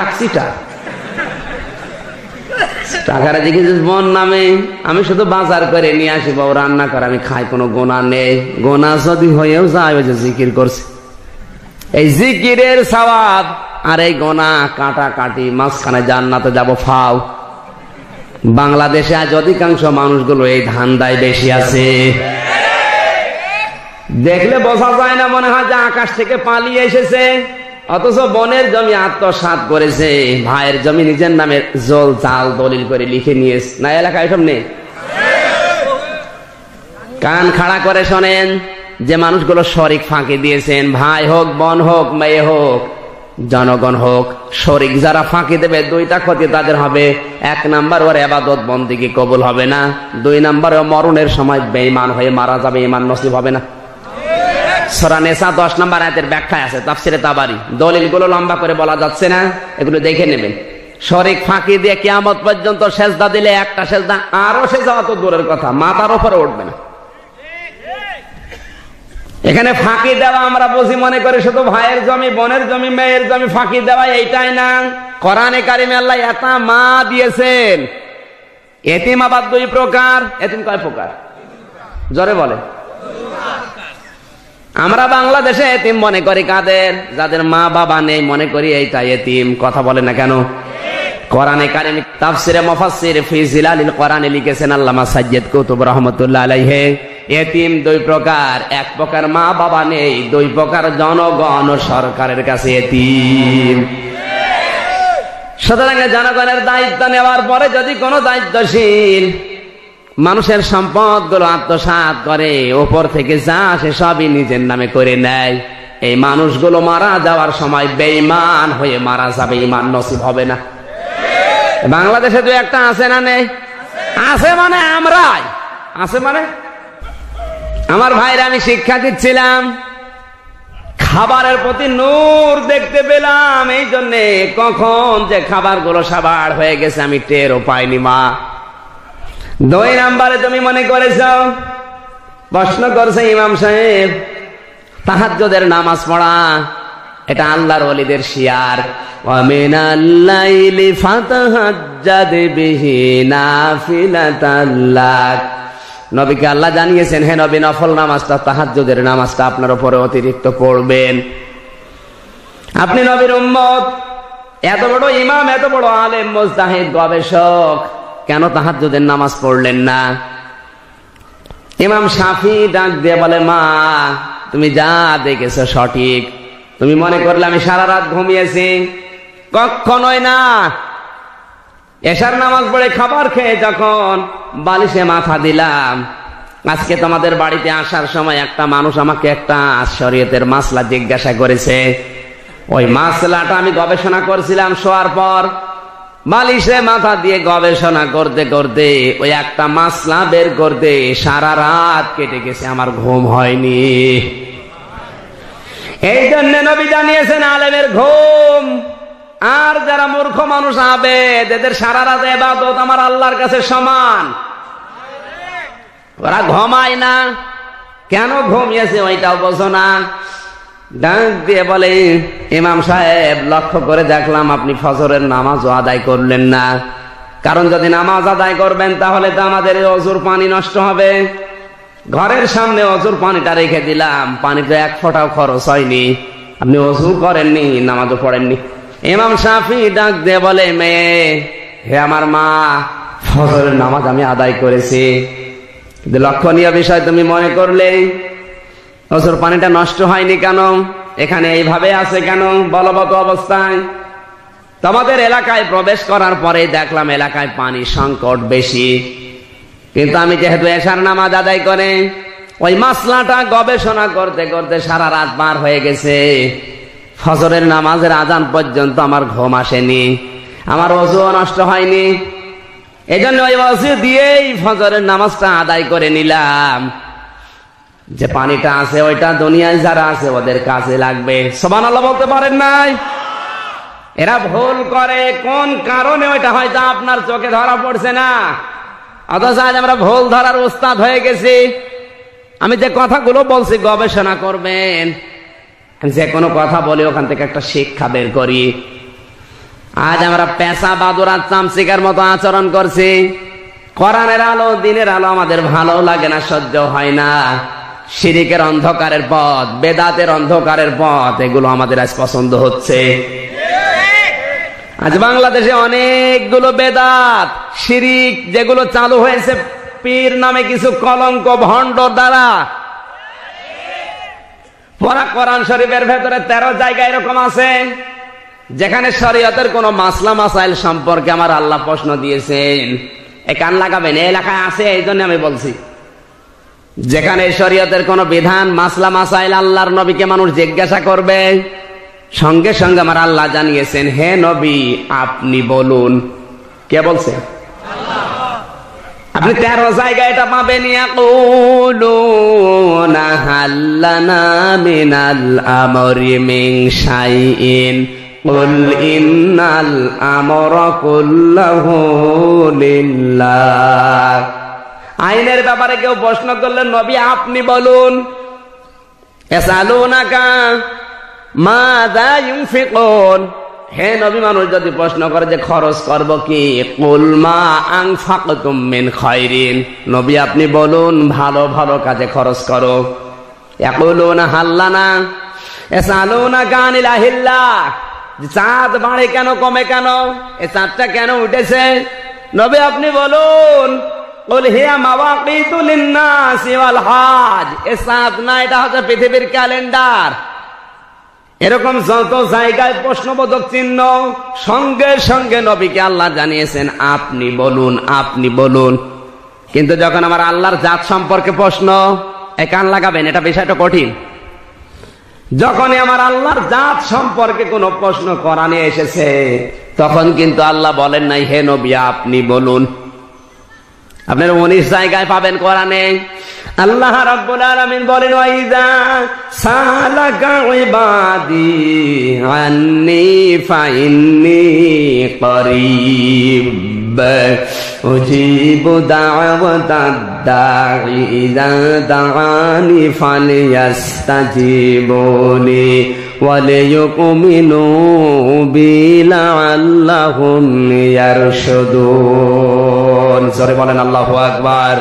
টাকাটা দেখেছিস বোন নামে, আমি শুধু বাজার করে নিয়ে আসি, বাবু রান্না করে আমি খাই, কোনো গোনা নেই। গোনা যদি হয়েও যায়, ওই যে জিকির করছে, এই জিকিরের সওয়াব আর এই গোনা কাটাকাটি, মাঝখানে জান্নাতে যাব ফাও। বাংলাদেশে আজ অধিকাংশ মানুষগুলো এই ধান্দায় বেশি আছে। দেখলে বোঝা যায় না, মনে হয় যে আকাশ থেকে পালিয়ে এসেছে, অথচ বনের জমি আত্মসাৎ করেছে, ভাইয়ের জমি নিজের নামে জল চাল দলিল করে লিখে নিয়েছে। না এলাকায় সব নেই? কান খাড়া করে শোনেন, যে মানুষগুলো শরিক ফাঁকি দিয়েছেন, ভাই হোক, বোন হোক, মেয়ে হোক, জনগণ হোক, শরিক যারা ফাঁকি দেবে, 2টা ক্ষতি তাদের হবে। 1 নাম্বার, ওর ইবাদত বন্দেগী কবুল হবে না। 2 নাম্বার, মরণের সময় বেঈমান হয়ে মারা যাবে, ঈমান নসিব হবে না। সূরা নিসা 10 নম্বর আয়াতের ব্যাখ্যায় আছে, তাফসিরে তাবারি। দলিলগুলো লম্বা করে বলা যাচ্ছে না, এগুলো দেখে নেবেন। শরিক ফাঁকি দিয়ে কিয়ামত পর্যন্ত সেজদা দিলে, একটা সেজদা আরো সেজদা তো দূরের কথা, মাথার উপরে উঠবে না। এখানে ফাঁকি দেওয়া আমরা বুঝি মনে করি শুধু ভাইয়ের জমি, বোনের জমি, মেয়ের জমি ফাঁকি দেওয়া, এইটাই না। কোরআনে কারিমে আল্লাহ ইয়াতামা দিয়েছেন। এতিম আবার 2 প্রকার। এতিম কয় প্রকার? জোরে বলে। আমরা বাংলাদেশে এতিম মনে করি কাদের? যাদের মা বাবা নেই, মনে করি এইটা এতিম। কথা বলে না কেন? কোরআনে কারিমে তাফসিরে মুফাসসির ফি জিলালিল কোরআনে লিখেছেন আল্লামা সাজ্জাদ কুতুব রাহমাতুল্লাহ আলাইহি, এতিম 2 প্রকার। 1 প্রকার মা বাবা নেই, 2 প্রকার জনগণ ও সরকারের কাছে এতিম। সুতরাং জনগণের দায়িত্ব নেওয়ার পরে যদি কোনো দায়িত্বশীল মানুষের সম্পদ গুলো আত্মসাৎ করে, ওপর থেকে যা আসে সবই নিজের নামে করে নেয়, এই মানুষগুলো মারা যাওয়ার সময় বেঈমান হয়ে মারা যাবে, ঈমান নসিব হবে না। বাংলাদেশে তো একটা আছে না নেই? আছে মানে আমরাই আছে মানে আমার ভাইরা, আমি শিক্ষা দিচ্ছিলাম, খাবারের প্রতি নূর দেখতে পেলাম, এই জন্যে কখন যে খাবারগুলো সাবাড় হয়ে গেছে আমি টেরও পাইনি মা। 2 নম্বরে তুমি মনে করেছ, প্রশ্ন করছে ইমাম সাহেব, তাহাজ্জুদের নামাজ পড়া এটা আল্লাহর ওলিদের শিয়ার। ওয়া মিনাল লাইলি ফাতাহাজ্জাদ বিহি নাফিলাতাল লাক। নবীকে আল্লাহ জানিয়েছেন, হে নবী, নফল নামাজটা, তাহাজ্জুদের নামাজটা আপনার উপরে অতিরিক্ত পড়বেন। আপনি নবীর উম্মত, এত বড় ইমাম, এত বড় আলেম, মুজতাহিদ, গবেষক, কেন তাহাজ্জুদের নামাজ পড়লেন না? ইমাম শাফি ডাক দিয়ে বলে, মা তুমি যা দেখেছো সঠিক, তুমি মনে করলে আমি সারা রাত ঘুমিয়েছি, কখনোই না। এশার নামাজ পড়ে খাবার খেয়ে যখন বালিশে মাথা দিলাম, আজকে তোমাদের বাড়িতে আসার সময় একটা মানুষ আমাকে একটা শরীয়তের মাসলা জিজ্ঞাসা করেছে, ওই মাসলাটা আমি গবেষণা করছিলাম, শোয়ার পর বালিশে মাথা দিয়ে গবেষণা করতে করতে ওই একটা মাসলা বের করতে সারা রাত কেটে গেছে, আমার ঘুম হয়নি। এই জন্য নবী জানিয়েছেন, আলেমের ঘুম আর যারা মূর্খ মানুষ আবেদ, এদের সারা রাত ইবাদত আমার আল্লাহর কাছে সমান। ওরা ঘুমায় না, কেন ঘুমিয়েছে ওইটাও বোঝো না। ডাক দিয়ে বলে, ইমাম সাহেব, লক্ষ্য করে দেখলাম আপনি ফজরের নামাজও আদায় করলেন না। কারণ যদি নামাজ আদায় করবেন তাহলে তো আমাদের অজুর পানি নষ্ট হবে। ঘরের সামনে অজুর পানিটা রেখে দিলাম, পানি তো 1 ফোঁটাও খরচ হয়নি, আপনি অজু করেননি, নামাজও পড়েননি। ইমাম শাফি ডাক দিয়ে বলে, মেয়ে, হে আমার মা, ফজরের নামাজ আমি আদায় করেছি, কিন্তু লক্ষণীয় বিষয় তুমি মনে করলে অজুর পানিটা নষ্ট হয়নি কেন, এখানে এইভাবে আছে কেন বলবৎ অবস্থায়? তোমাদের এলাকায় প্রবেশ করার পরে দেখলাম এলাকায় পানি সংকট বেশি, কিন্তু আমি যেহেতু এশার নামাজ আদায় করে ওই মাসলাটা গবেষণা করতে করতে সারা রাত পার হয়ে গেছে, ফজরের নামাজের আজান পর্যন্ত আমার ঘুম আসেনি, আমার ওযুও নষ্ট হয়নি। এজন্য ওই ওযু দিয়েই ফজরের নামাজটা আদায় করে নিলাম, যে পানিটা আছে ওইটা দুনিয়ায় যারা আছে ওদের কাজে লাগবে। সুবহানাল্লাহ বলতে পারেন নাই? এরা ভুল করে কোন কারণে, ওইটা হয়তো আপনার চোখে ধরা পড়ছে না, অথচ আজ আমরা ভুল ধরার উস্তাদ হয়ে গেছি। আমি যে কথাগুলো বলছি গবেষণা করবেন, যে কোনো কথা বলে ওখান থেকে একটা শিক্ষা বের করি। আজ আমরা পেশা বাদুরা চামচিকার মতো আচরণ করছি, কোরআনের আলো, দিনের আলো আমাদের ভালো লাগে না, সহ্য হয় না। শিরিকের অন্ধকারের পথ, বেদাতের অন্ধকারের পথ, এগুলো আমাদের আজ পছন্দ হচ্ছে। আজ বাংলাদেশে অনেকগুলো বেদাত, শিরিক যেগুলো চালু হয়েছে পীর নামে কিছু কলঙ্ক ভণ্ড দ্বারা। পড়া কোরআন শরীফের ভেতরে 13 জায়গা এরকম আছে যেখানে শরীয়তের কোন মাসলা মাসাইল সম্পর্কে আমার আল্লাহ প্রশ্ন দিয়েছেন। এ কান লাগাবেন, এই এলাকায় আছে, এই জন্য আমি বলছি। যেখানে শরীয়তের কোন বিধান, মাসলা মাসাইল আল্লাহর নবীকে মানুষ জিজ্ঞাসা করবে, সঙ্গে সঙ্গে আমার আল্লাহ জানিয়েছেন, হে নবী আপনি বলুন। কে বলছে? আপনি 13 জায়গায় এটা পাবেন। ইয়াকুলুনা হাল্লানা মিনাল আমরি মিন শাইইন কুল ইন্নাল আমরা কুল্লাহু লিল্লাহ। আইনের ব্যাপারে কেউ প্রশ্ন করলে নবী আপনি বলুন। ইয়াসালুনাকা মাযা ইউনফিকুন, হে নবী মানুষ যদি প্রশ্ন করে যে খরচ করব কি, কুল মা আনফাকতুম মিন খায়রিন, নবী আপনি বলুন ভালো ভালো কাজে খরচ করো। ইয়াকুলুনা হাল্লানা ইয়াসালুনা কানিল আহিল্লাহ, চাঁদ বাড়ে কেন কমে কেন, এই চাঁদটা কেন উঠেছে, নবী আপনি বলুন। কুল হিয়া মাওয়াকিতু লিন-নাসি ওয়াল হাজ, এই চাঁদ না, এটা হচ্ছে পৃথিবীর ক্যালেন্ডার। এরকম যত জায়গায় প্রশ্নবোধক চিহ্ন, সঙ্গে সঙ্গে নবীকে আল্লাহ জানিয়েছেন আপনি বলুন, আপনি বলুন। কিন্তু যখন আমার আল্লাহর জাত সম্পর্কে প্রশ্ন, কান লাগাবেন, এটা বিষয়টা কঠিন। যখনই আমার আল্লাহর জাত সম্পর্কে কোন প্রশ্ন কোরআনে এসেছে, তখন কিন্তু আল্লাহ বলেন নাই হে নবী আপনি বলুন। আপনার 19 জায়গায় পাবেন কোরআনে আল্লাহ রাব্বুল আলামিন বলেন ওয়াইদা সালাকা ইবাদি আন্নী ফাইন্নী করিব উজিবু দাওয়াতাদ দাঈ ইযা দাআনি ফালইস্তাজিবুলি ওয়ালিয়ুমিনু বি লাআল্লাহুম ইয়ারশুদুন। জোরে বলেন আল্লাহু আকবার।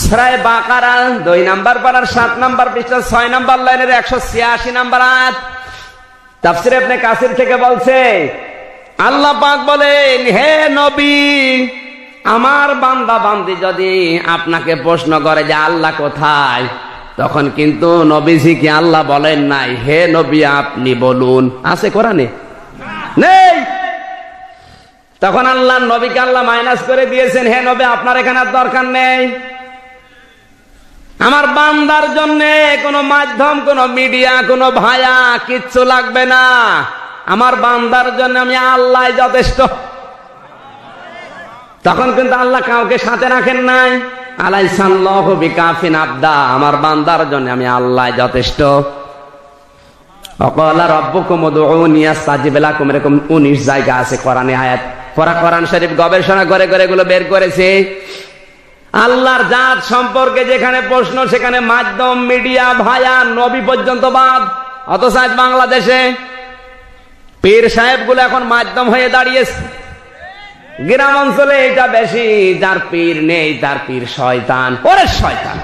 সূরা বাকারা 2 নম্বর পারার 7 নম্বর পৃষ্ঠা 6 নম্বর লাইনের 186 নম্বর আয়াত। তাফসীর ইবনে কাসির থেকে বলছে আল্লাহ পাক বলেন হে নবী, আমার বান্দা বান্দি যদি আপনাকে প্রশ্ন করে যে আল্লাহ কোথায়, তখন কিন্তু নবীজিকে আল্লাহ বলেন নাই হে নবী আপনি বলুন। আছে কোরআনে? নেই। তখন আল্লাহ নবীকে আল্লাহ মাইনাস করে দিয়েছেন, হে নবী আপনার এখানে দরকার নেই। আমার বান্দার জন্য কোনো মাধ্যম, কোনো মিডিয়া, কোনো ভায়া কিচ্ছু লাগবে না। আমার বান্দার জন্য আমি আল্লাহ যথেষ্ট। তখন কিন্তু আল্লাহ কাউকে সাথে রাখেন নাই। আলাইসাল্লাহু বিকাফিন আবদা, আমার বান্দার জন্য আমি আল্লাহ যথেষ্ট। ওয়াকালা রাব্বুকুম উদউনি আস্তাজিব লাকুম, এরকম 19 জায়গা আছে কোরআনে আয়াত। কোরআন শরীফ গবেষণা করে করে এগুলো বের করেছে। আল্লাহর জাত সম্পর্কে যেখানে প্রশ্ন, সেখানে মাধ্যম, মিডিয়া, ভায়া, নবী পর্যন্ত বাদ। অথচ আজ বাংলাদেশে পীর সাহেবগুলো এখন মাধ্যম হয়ে দাঁড়িয়েছে। গ্রাম অঞ্চলে এটা বেশি, যার পীর নেই তার পীর শয়তান। ওরে শয়তান!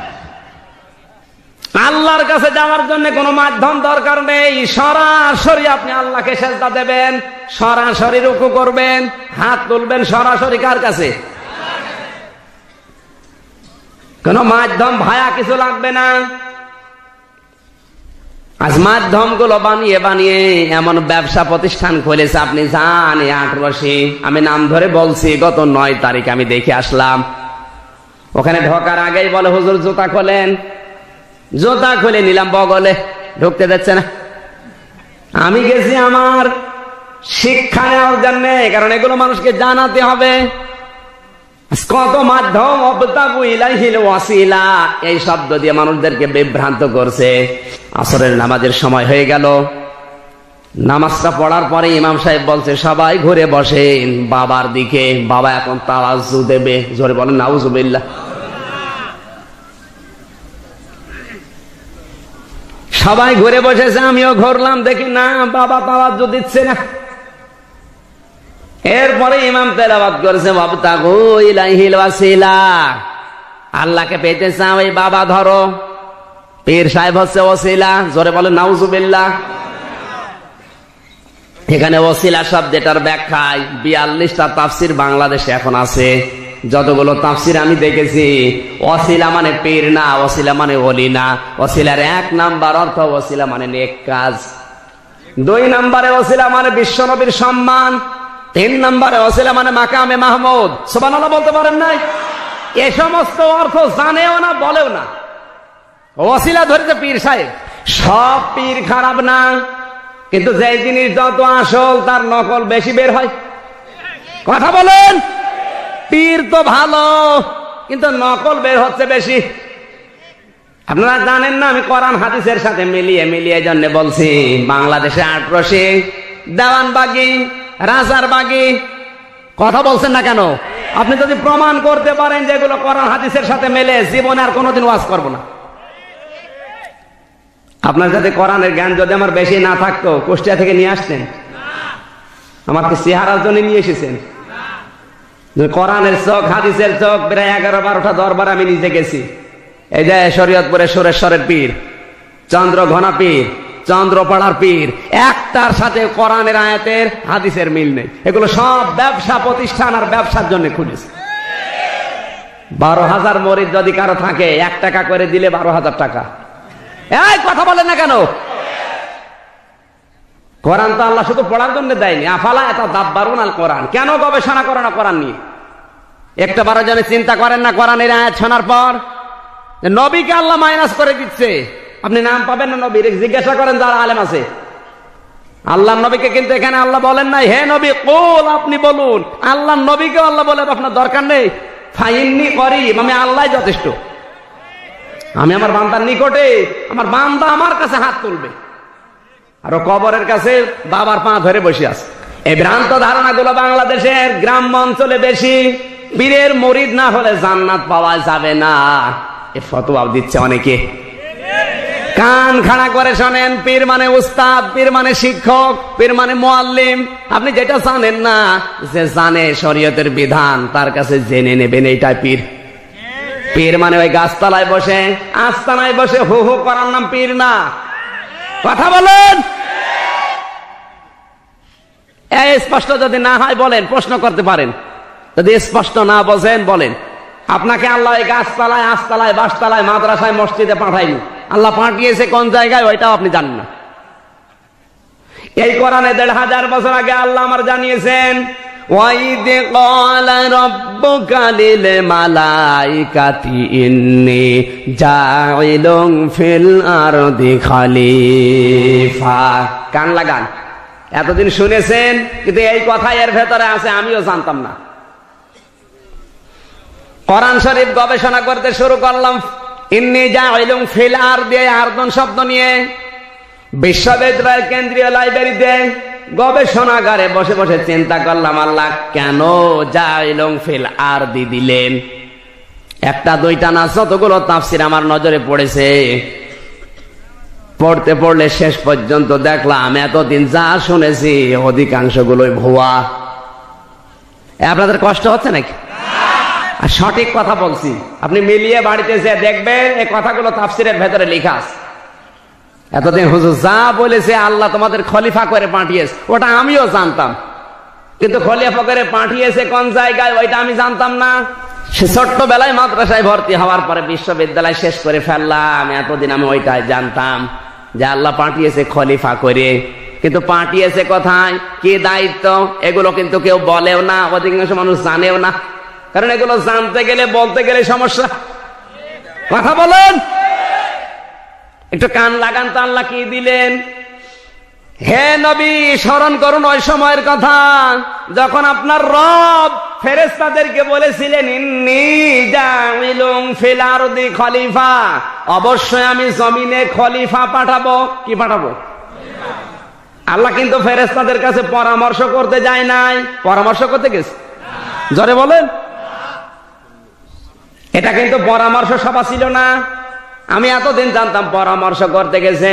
আল্লাহর কাছে যাওয়ার জন্য কোনো মাধ্যম দরকার নেই। সরাসরি আপনি আল্লাহকে সেজদা দেবেন, সরাসরি রুকু করবেন, হাত তুলবেন সরাসরি কার কাছে? কোন মাধ্যম ভায়া কিছু লাগবে না। আজ মাধ্যম গুলো বানিয়ে বানিয়ে এমন ব্যবসা প্রতিষ্ঠান খুলেছে, আপনি যান 8 আমি নাম ধরে বলছি, গত 9 তারিখ আমি দেখে আসলাম। ওখানে ঢোকার আগেই বলে হুজুর জুতা খোলেন। জুতা খুলে নিলাম, বগলে ঢুকতে দিচ্ছে না। আমি গেছি আমার শিক্ষা নেওয়ার জন্য, কারণ এগুলো মানুষকে জানাতে হবে। কত মাধ্যম, অবতাগু ইলাইহিল ওয়াসিলা, এই শব্দ দিয়ে মানুষদেরকে বিভ্রান্ত করছে। আসরের নামাজের সময় হয়ে গেল। নামাজটা পড়ার পরে ইমাম সাহেব বলছে সবাই ঘুরে বসেন বাবার দিকে। বাবা এখন তাওয়াজ্জু দেবে। জোরে বলেন নাউজুবিল্লাহ। সবাই ঘুরে বসেছে, আমিও ঘুরলাম, দেখি না বাবা তাওয়াজ্জু দিচ্ছে না। এরপরে ইমাম তেলাওয়াত করেছে ওয়াবতাগু ইলাইহিল ওয়াসিলা, আল্লাহকে পেতে চাও এই বাবা ধরো। পীর সাহেব হচ্ছে ওসিলা। জোরে বলেন নাউজুবিল্লাহ। এখানে ওসিলা শব্দটার ব্যাখ্যায় 42টা তাফসীর বাংলাদেশে এখন আছে। যতগুলো তাফসীর আমি দেখেছি, ওসিলা মানে পীর না, ওসিলা মানে ওলি না। ওসিলার 1 নাম্বার অর্থ ওসিলা মানে নেক কাজ। 2 নম্বরে ওসিলা মানে বিশ্বনবীর সম্মান। 3 নম্বরে ওসিলা মানে মাকামে মাহমুদ। সুবহানাল্লাহ বলতে পারেন নাই? এ সমস্ত অর্থ জানেও না, বলেও না। ওসিলা ধরেছে পীর সাহেব। সব পীর খারাপ না, কিন্তু যে জিনিস যত আসল তার নকল বেশি বের হয়। কথা বলেন। পীর তো ভালো, কিন্তু নকল বের হচ্ছে বেশি। আপনারা জানেন না, আমি কোরআন হাদিসের সাথে মিলিয়ে মিলিয়ে জন্য বলছি। বাংলাদেশে 18 দেওয়ানবাগি, রাজারবাগি। কথা বলছেন না কেন? আপনি যদি প্রমাণ করতে পারেন যেগুলো কোরআন হাদিসের সাথে মেলে, জীবনে আর কোনোদিন ওয়াজ করব না। আপনার সাথে কোরআনের জ্ঞান যদি আমার বেশি না থাকতো, কুষ্টিয়া থেকে নিয়ে আসতেন? আমাকে চেহারার জন্য নিয়ে এসেছেন? কোরআনের চোখ, হাদিসের চোখ, প্রায় 11-12টা দরবার আমি নিজে গেছি। এই যে শরীয়তপুরে সুরেশ্বরের পীর, চন্দ্রঘনা পীর, চন্দ্রপাড়ার পীর, একটার সাথে কোরআনের আয়াতের হাদিসের মিল নেই। এগুলো সব ব্যবসা প্রতিষ্ঠান আর ব্যবসার জন্য খুলেছে। 12,000 মরিদ যদি কারো থাকে, 1 টাকা করে দিলে 12,000 টাকা। এই কথা বলেন না কেন? কোরআন তো আল্লাহ শুধু পড়ার জন্য দেয়নি। আফালা ইয়াতাদাব্বারুন আল কোরআন, কেন গবেষণা করে না কোরআন নিয়ে? একটা বারের জন্য চিন্তা করেন না কোরআনের আয়াত শোনার পর নবীকে আল্লাহ মাইনাস করে দিচ্ছে। আপনি নাম পাবেন না নবীর, জিজ্ঞাসা করেন যারা আলেম আছে। আল্লাহ নবীকে কিন্তু এখানে আল্লাহ বলেন নাই হে নবী কুল, আপনি বলুন। আল্লাহ নবীকে আল্লাহ বলে আপনার দরকার নেই। ফাইন্নি করিব, আমি আল্লাহ যথেষ্ট। আমি আমার বান্দার নিকটে, আমার বান্দা আমার কাছে হাত তুলবে। আর কবরের কাছে বাবার পা ধরে বসে আছে। এই ভ্রান্ত ধারণাগুলো বাংলাদেশের গ্রাম্য অঞ্চলে বেশি। পীরের মুরিদ না হলে জান্নাত পাওয়া যাবে না, এ ফতোয়া দিচ্ছে অনেকে। কান খাড়া করে শোনেন, পীর মানে উস্তাদ, পীর মানে শিক্ষক, পীর মানে মুআল্লিম। আপনি যেটা জানেন না, যে জানে শরীয়তের বিধান, তার কাছে জেনে নেবেন, এইটা পীর। পীর মানে ওই গাছতলায় বসে, আস্তানায় বসে হু হু করার নাম পীর না। কথা বলেন। স্পষ্ট যদি না হয় বলেন, প্রশ্ন করতে পারেন। যদি স্পষ্ট না বোঝেন বলেন। আপনাকে আল্লাহ এই গাছতলায়, আস্তালায়, বাসতলায়, মাদ্রাসায়, মসজিদে পাঠায়নি। আল্লাহ পাঠিয়েছে কোন জায়গায়, ওইটাও আপনি জানেন না। এই কোরআনে ১৫০০ বছর আগে আল্লাহ আমার জানিয়েছেন, ওয়াইদ ক্বালা রাব্বুকা লিল মালাইকাতি ইন্নী জাইলুন ফিল আরদি খলিফা। কান লাগান। এতদিন শুনেছেন, কিন্তু এই কথা এর ভেতরে আছে, আমিও জানতাম না। কোরআন শরীফ গবেষণা করতে শুরু করলাম, ইন্নী জাইলুন ফিল আরদি, আরদন শব্দ নিয়ে বিশ্ববিদ্যালয়ের কেন্দ্রীয় লাইব্রেরিতে গবেষণাগারে বসে বসে চিন্তা করলাম, আল্লাহ কেন জাইলুন ফিল আরদি দিলেন? একটা দুইটা না, যতগুলো তাফসীর আমার নজরে পড়েছে, পড়তে পড়লে শেষ পর্যন্ত দেখলাম এতদিন যা শুনেছি অধিকাংশগুলোই ভুয়া। আপনাদের কষ্ট হচ্ছে নাকি? আর সঠিক কথা বলছি। আপনি মিলিয়ে বাড়িতে যে দেখবেন এই কথাগুলো তাফসীরের ভেতরে লেখা আছে। এতদিন হুজুর যা বলেছে আল্লাহ তোমাদের খলিফা করে পাঠিয়েছে, ওটা আমিও জানতাম, কিন্তু খলিফা করে পাঠিয়েছে কোন জায়গায় ওইটা আমি জানতাম না। সে ছোট্টবেলায় মাদ্রাসায় ভর্তি হওয়ার পরে বিশ্ববিদ্যালয় শেষ করে ফেললাম, এতদিন আমি ওইটাই জানতাম যে আল্লাহ পাঠিয়েছে খলিফা করে। কিন্তু পাঠিয়েছে কোথায়, কি দায়িত্ব, এগুলো কিন্তু কেউ বলেও না, অধিকাংশ মানুষ জানেও না। কারণ এগুলো জানতে গেলে, বলতে গেলে সমস্যা। কথা বলেন। একটু কান লাগান তো, আল্লাহ কি দিলেন। হে নবী, স্মরণ করুন ওই সময়ের কথা যখন আপনার রব ফেরেশতাদেরকে বলেছিলেন, ইন্নী জাইলুন ফিল আরদি খলিফা, অবশ্যই আমি জমিনে খলিফা পাঠাবো। কি পাঠাবো? আল্লাহ কিন্তু ফেরেশতাদের কাছে পরামর্শ করতে যায় নাই, পরামর্শ করতে গেছে। জোরে বলেন। এটা কিন্তু পরামর্শ সভা ছিল না। আমি এতদিন জানতাম পরামর্শ করতে গেছে।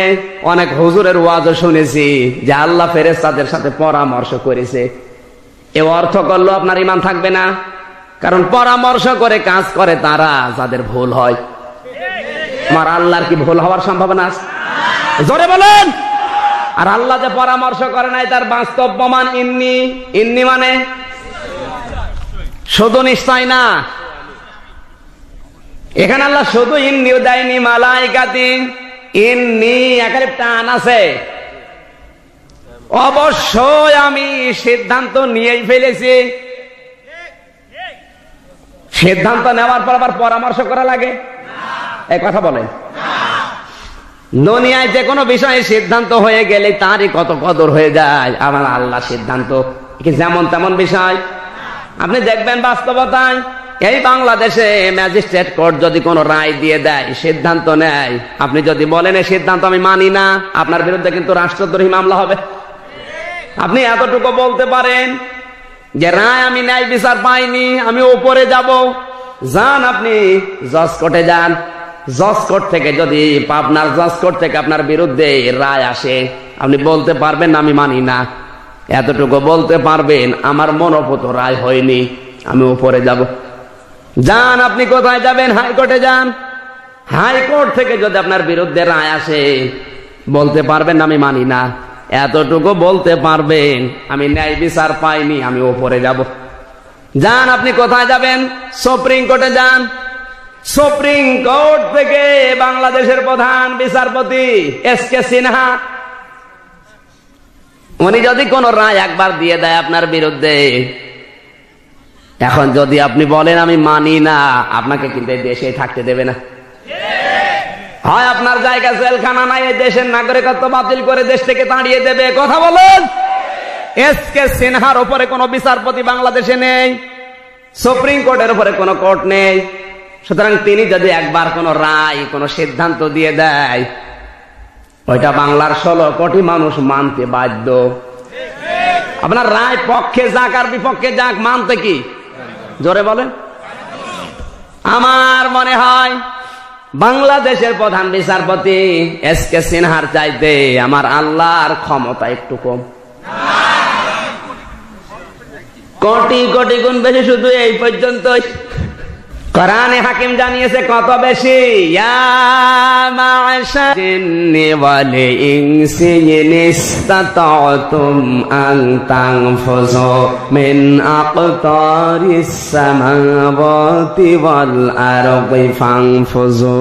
অনেক হুজুরের ওয়াজও শুনেছি যে আল্লাহ ফেরেশতাদের সাথে পরামর্শ করেছে। এ অর্থ করলো আপনার ঈমান থাকবে না। কারণ পরামর্শ করে কাজ করে তারা যাদের ভুল হয়। আমার আল্লাহর কি ভুল হওয়ার সম্ভাবনা আছে? জোরে বলেন। আর আল্লাহ যে পরামর্শ করে নাই তার বাস্তব প্রমাণ ইন্নী। ইন্নী মানে শুধু নিশ্চয় না। এখানে আল্লাহ শুধু ইন্নিও দেয়নি, মালাইকাতি ইন্নী এখানে টান আছে। অবশ্যই আমি সিদ্ধান্ত নিয়েই ফেলেছি। সিদ্ধান্ত নেওয়ার পর আবার পরামর্শ করা লাগে? এই কথা বলেন। দুনিয়ায় যে কোনো বিষয়ে সিদ্ধান্ত হয়ে গেলে তারই কত কদর হয়ে যায়। আমার আল্লাহ সিদ্ধান্ত কি যেমন তেমন বিষয়? আপনি দেখবেন বাস্তবতায় এই বাংলাদেশে ম্যাজিস্ট্রেট কোর্ট যদি কোনো রায় দিয়ে দেয়, সিদ্ধান্ত নেয়, আপনি যদি বলেন এই সিদ্ধান্ত আমি মানি না, আপনার বিরুদ্ধে কিন্তু রাষ্ট্রদ্রোহী মামলা হবে। আপনি এতটুকু বলতে পারেন যে রায় আমি ন্যায় বিচার পাইনি, আমি উপরে যাব। যান আপনি জজ কোর্টে যান। জজ কোর্ট থেকে যদি পাবনার জজ কোর্ট থেকে আপনার বিরুদ্ধে রায় আসে, আপনি বলতে পারবেন আমি মানি না। এতটুকু বলতে পারবেন আমার মনোপুত রায় হয়নি, আমি উপরে যাব। যান আপনি কোথায় যাবেন? হাইকোর্টে যান। হাইকোর্ট থেকে যদি আপনার বিরুদ্ধে রায় আসে, বলতে পারবেন আমি মানি না। এতটুকু বলতে পারবেন আমি ন্যায় বিচার পাইনি, আমি উপরে যাব। যান আপনি কোথায় যাবেন? সুপ্রিম কোর্টে যান। সুপ্রিম কোর্ট থেকে বাংলাদেশের প্রধান বিচারপতি এস কে সিনহা উনি যদি কোন রায় একবার দিয়ে দেয় আপনার বিরুদ্ধে, এখন যদি আপনি বলেন আমি মানি না, আপনাকে কিন্তু এই দেশে থাকতে দেবে না। হয় আপনার জায়গা জেলখানা নাই, এই দেশের নাগরিকত্ব বাতিল করে দেশ থেকে তাড়িয়ে দেবে। কথা বলেন। এসকে সিনহার উপরে কোন বিচারপতি বাংলাদেশে নেই, সুপ্রিম কোর্টের উপরে কোন কোর্ট নেই। সুতরাং তিনি যদি একবার কোন রায়, কোন সিদ্ধান্ত দিয়ে দেয়, ওইটা বাংলার 16 কোটি মানুষ মানতে বাধ্য। আপনার রায় পক্ষে যাক আর বিপক্ষে যাক, মানতে কি? জোরে বলেন। আমার মনে হয় বাংলাদেশের প্রধান বিচারপতি এসকে সিনহার চাইতে আমার আল্লাহর ক্ষমতা একটু কম, কোটি কোটি গুণ বেশি। শুধু এই পর্যন্তই কোরআনে হাকিম জানিয়েছে কত বেশি। ইয়া মা'শার জিন্নি ওয়াল ইনসি ইন ইসতাতা'তুম আন তানফুযু মিন আকতারিস সামাওয়াতি ওয়াল আরদি ফানফুযু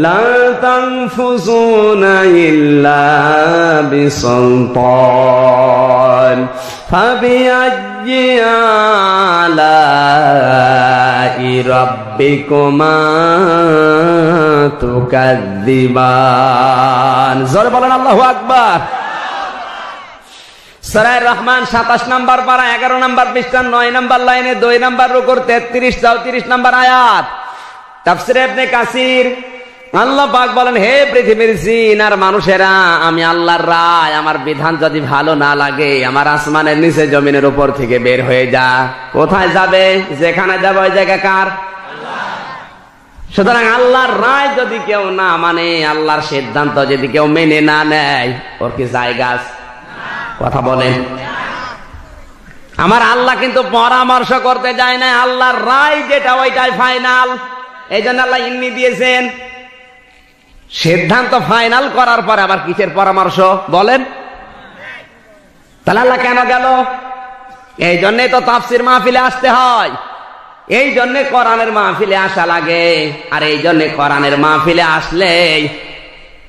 লা তানফুযুনা ইল্লা বিসুলতান ফাবিআইয়ি আলা'i রাব্বিকুমা তুকাযযিবান। জোরে বলেন আল্লাহু আকবার। সূরা রহমান 27 নম্বর পারা 11 নম্বর পৃষ্ঠা 9 নম্বর লাইনে 2 নম্বর রুকুর 33 34 নম্বর আয়াত। তাফসীরে ইবনে কাসির আল্লাহ পাক বলেন, হে পৃথিবীর জিন আর মানুষেরা, আমি আল্লাহর রায়, আমার বিধান যদি ভালো না লাগে, আমার আসমানের নিচে জমিনের উপর থেকে বের হয়ে যা। কোথায় যাবে? যেখানে যাবে ওই জায়গা কার? সুতরাং আল্লাহর রায় যদি কেউ না মানে, আল্লাহর সিদ্ধান্ত যদি কেউ মেনে না নেয়, ওর কি জায়গা আছে? কথা বলেন। আমার আল্লাহ কিন্তু পরামর্শ করতে যায় না, আল্লাহর রায় যেটা ওইটাই ফাইনাল। এই জন্য আল্লাহ ইন্নি দিয়েছেন। সিদ্ধান্ত ফাইনাল করার পরে আবার কিসের পরামর্শ বলেন? তাহলে আল্লাহ কেন গেল? এই জন্যই তো তাফসীর মাহফিলে আসতে হয়, এই জন্য কোরআনের মাহফিলে আসা লাগে। আর এই জন্য কোরআনের মাহফিলে আসলে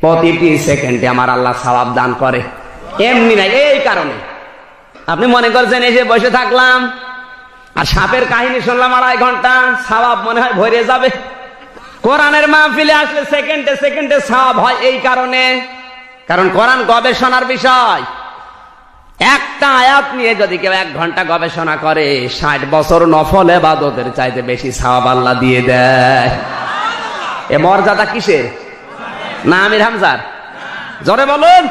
প্রতিটি সেকেন্ডে আমার আল্লাহ সওয়াব দান করে, এমনি নাই। এই কারণে আপনি মনে করছেন এসে বসে থাকলাম আর সাপের কাহিনী শুনলাম 2.5 ঘন্টা, সওয়াব মনে হয় ভরে যাবে। কোরআনের মাহফিলে আসলে সেকেন্ডে সেকেন্ডে সওয়াব হয়। এই কারণে, কারণ কোরআন গবেষণার বিষয়। একটা আয়াত নিয়ে যদি কেউ 1 ঘন্টা গবেষণা করে, 60 বছর নফল ইবাদতের চাইতে বেশি সওয়াব আল্লাহ দিয়ে দেয়। এ মর্যাদা কিসের? না আমির হামজার? জোরে বলুন।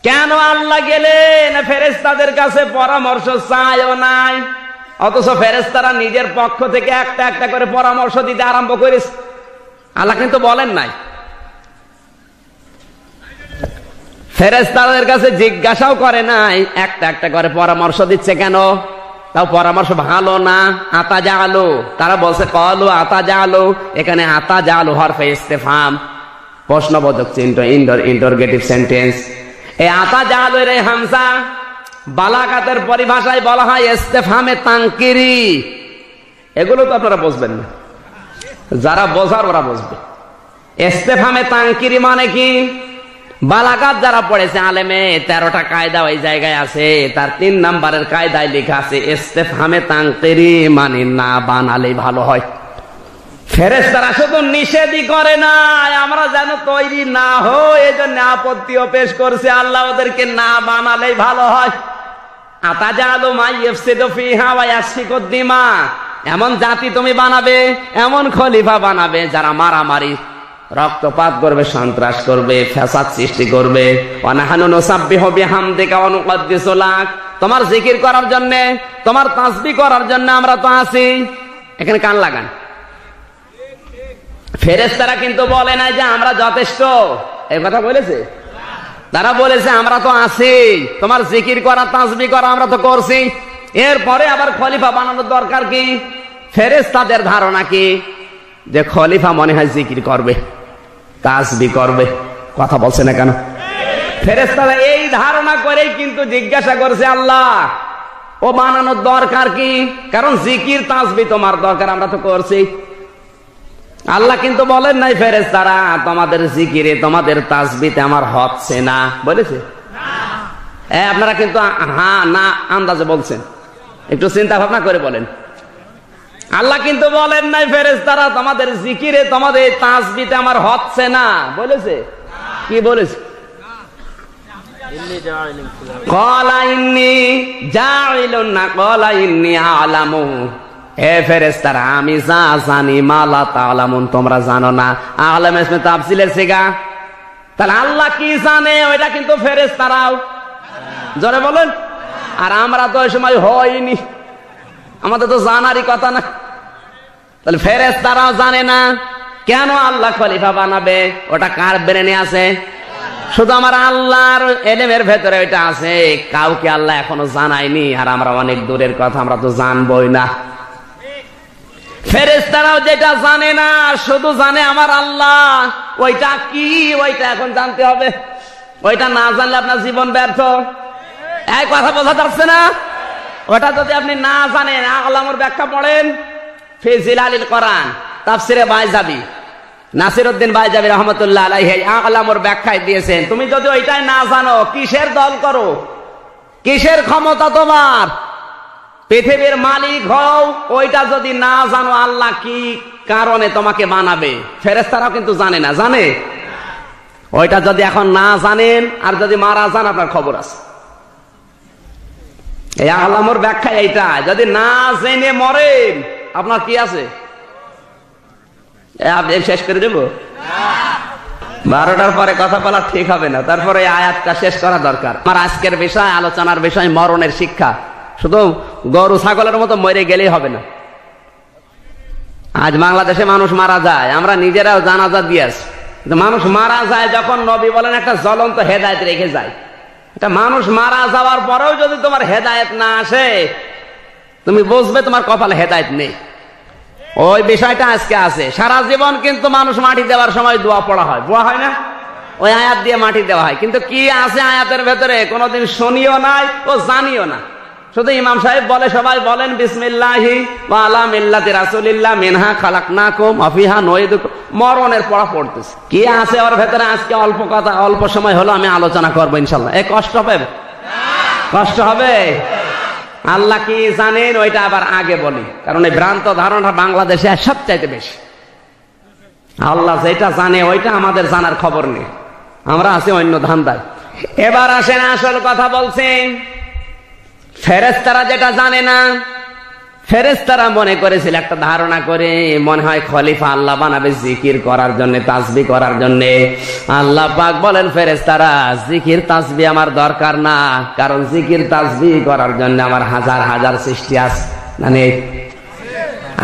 কেন আল্লাহ গেলেন? ফেরেশতাদের কাছে পরামর্শ চাইও নাই, অথচ ফেরেশতারা নিজের পক্ষ থেকে একটা একটা করে পরামর্শ দিতে আরম্ভ করেছে। আল্লাহ কিন্তু বলেন নাই। ফেরেশতাদের কাছে জিজ্ঞাসাও করে নাই, একটা একটা করে পরামর্শ দিচ্ছে কেন? তাও পরামর্শ ভালো না। আতা জাআলু, তারা বলছে ক্বালু আতা জাআলু। এখানে আতা জাআলু হরফে ইস্তিফহাম, প্রশ্নবোধক চিহ্ন, ইন্টারোগেটিভ সেন্টেন্স। এই আতা জাআলু এর হামজা বালাগাতের পরিভাষায় বলা হয় ইস্তিফহামে তানকিরি। এগুলো তো আপনারা বুঝবেন না, যারা বোঝার ওরা বুঝবে। ইস্তিফহামে তানকিরি মানে কি? বালাগাত যারা পড়েছে আলেমে, 13টা কায়দা ওই জায়গায় আছে। তার 3 নম্বরের কায়দায় লেখা আছে ইস্তিফহামে তানকিরি মানে না বানালেই ভালো হয়। ফেরেশতারা শুধু নিষেধই করে না, আমরা যেন তৈরি না হই এজন্য আপত্তিও পেশ করছে, আল্লাহ ওদেরকে না বানালেই ভালো হয়। আতাজালু মা ইফসিদু ফিহা ওয়া ইয়াসফিকুদ দিমা, এমন জাতি তুমি বানাবে, এমন খলিফা বানাবে যারা মারামারি, রক্তপাত করবে, সন্ত্রাস করবে, ফ্যাসাদ সৃষ্টি করবে। ওয়া নাহনু নুসাব্বিহু বিহামদিকা ওয়া নুকদ্দিসু লাক, তোমার জিকির করার জন্য, তোমার তাসবিহ করার জন্য আমরা তো আছি। এখানে কান লাগান। ফেরেশতারা কিন্তু বলে না যে আমরা যথেষ্ট, এই কথা বলেছে? তারা বলেছে আমরা তো আছি, তোমার জিকির করা, তাসবিহ করা আমরা তো করছি, এরপরে আবার খলিফা বানানোর দরকার কি? ফেরেশতাদের ধারণা কি? যে খলিফা মনে হয় জিকির করবে, তাসবিহ করবে। কথা বলছে না কেন? ফেরেশতারা এই ধারণা করেই কিন্তু জিজ্ঞাসা করছে আল্লাহ ও বানানোর দরকার কি? কারণ জিকির তাসবিহ তোমার দরকার, আমরা তো করছি। আল্লাহ কিন্তু বলেন নাই ফেরেশতারা তোমাদের জিকিরে, তোমাদের তাসবিহতে আমার হচ্ছে না, বলেছে? আপনারা কিন্তু হ্যাঁ না আন্দাজে বলছেন, একটু চিন্তা ভাবনা করে বলেন। আল্লাহ কিন্তু বলেন নাই ফেরেশতারা তোমাদের জিকিরে তোমাদের তাসবিতে আমার হচ্ছে না, বলেছে? কি বলেছে? ক্বালা ইন্নী জাইলুন না ক্বালা ইন্নী আ'লামু। হে ফেরেশতারা আমি যা জানি মা লা তা'লামুন, তোমরা জানো না। আ'লাম ইসমে তাফসিলের সিগা। তাহলে আল্লাহ কি জানে ওইটা কিন্তু ফেরেশতারাও জোরে বলেন। আর আমরা তো ওই সময় হয়নি, আমাদের তো জানারই কথা না। তাহলে ফেরেশতারাও জানে না, কেন আল্লাহ খলিফা বানাবে? ওটা কার ব্রেনে আছে? শুধু আমার আল্লাহর এলেমের ভেতরে ওইটা আছে, কাউকে আল্লাহ এখনো জানায়নি। আর আমরা অনেক দূরের কথা, আমরা তো জানবই না। ফেরেশতারাও যেটা জানে না, শুধু জানে আমার আল্লাহ। ওইটা কি, ওইটা এখন জানতে হবে। ওইটা না জানলে আপনার জীবন ব্যর্থ। এই কথা বোঝা যাচ্ছে না? ওটা যদি আপনি না জানেন, আ'লামুর ব্যাখ্যা পড়েন, ফি জিলালিল কোরআন, তাফসিরে বাইজাবি, নাসিরউদ্দিন বাইজাবি রহমাতুল্লাহ আলাইহি আ'লামুর ব্যাখ্যায় দিয়েছেন। তুমি যদি ওইটাই না জানো, কিসের দল করো, কিসের ক্ষমতা তোমার, পৃথিবীর মালিক হও, ওইটা যদি না জানো আল্লাহ কি কারণে তোমাকে বানাবে, ফেরেশতারাও কিন্তু জানে না। জানে? ওইটা যদি এখন না জানেন আর যদি মারা যান, আপনার খবর আছে। এই আ'লামুর ব্যাখ্যা এইটা, যদি না জেনে মরেন আপনার কি আছে? শেষ করে দেব? 12টার পরে কথা বলা ঠিক হবে না, তারপরে এই আয়াতটা শেষ করা দরকার। আমার আজকের বিষয়, আলোচনার বিষয় মরণের শিক্ষা। শুধু গরু ছাগলের মতো মরে গেলেই হবে না। আজ বাংলাদেশে মানুষ মারা যায়, আমরা নিজেরাও জানাজা দিয়ে আসি। মানুষ মারা যায় যখন, নবী বলেন একটা জ্বলন্ত হেদায়েত রেখে যায়। এটা মানুষ মারা যাওয়ার পরেও যদি তোমার হেদায়েত না আসে, তুমি বুঝবে তোমার কপালে হেদায়েত নেই। ওই বিষয়টা আজকে আছে। সারা জীবন কিন্তু মানুষ মাটি দেওয়ার সময় দোয়া পড়া হয়, দোয়া হয় না? ওই আয়াত দিয়ে মাটি দেওয়া হয়, কিন্তু কি আছে আয়াতের ভেতরে কোনোদিন শুনিও নাই ও জানিও না। শুধু ইমাম সাহেব বলে, সবাই বলেন বিসমিল্লাহি ওয়া আলা মিল্লাতি রাসূলিল্লাহ মিনহা খালাকনাকুম ওয়া ফিহা নুঈদুকুম, মরণের পড়া পড়তেছে। কি আছে ওর ভেতরে? আজকে অল্প কথা, অল্প সময় হলো, আমি আলোচনা করবো ইনশাআল্লাহ। এই কষ্ট হবে? কষ্ট হবে? আল্লাহ কি জানেন ওইটা আবার আগে বলি, কারণ এই ভ্রান্ত ধারণা বাংলাদেশে সবচাইতে বেশি। আল্লাহ যেটা জানে ওইটা আমাদের জানার খবর নেই, আমরা আছি অন্য ধান্দায়। এবার আসেন আসল কথা বলছেন। ফেরেশতারা যেটা জানে না, ফেরেশতারা মনে করেছিল, একটা ধারণা করে মনে হয় খলিফা আল্লাহ বানাবে জিকির করার জন্য, তাসবিহ করার জন্য। আল্লাহ পাক বলেন ফেরেশতারা জিকির তাসবিহ আমার দরকার না, কারণ জিকির তাসবিহ করার জন্য আমার হাজার হাজার সৃষ্টি আছে। মানে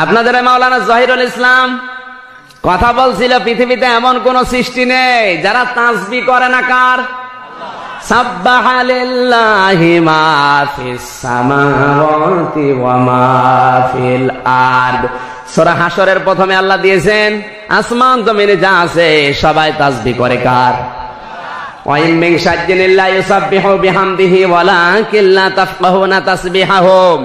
আপনাদের মাওলানা জহিরুল ইসলাম কথা বলছিল, পৃথিবীতে এমন কোন সৃষ্টি নেই যারা তাসবিহ করে না। কার? সাব্বাহা লিল্লাহি মা ফিস সামাওয়াতি ওয়া মা ফিল আরদ। সূরা হাশরের প্রথমে আল্লাহ দিয়েছেন আসমান জমিনে যা আছে সবাই তাসবিহ করে। কার? ওয়া ইন মিন শাইইন ইল্লা ইউসাব্বিহু বিহামদিহি ওয়ালাকিন লা তাফকাহুনা তাসবিহাহুম।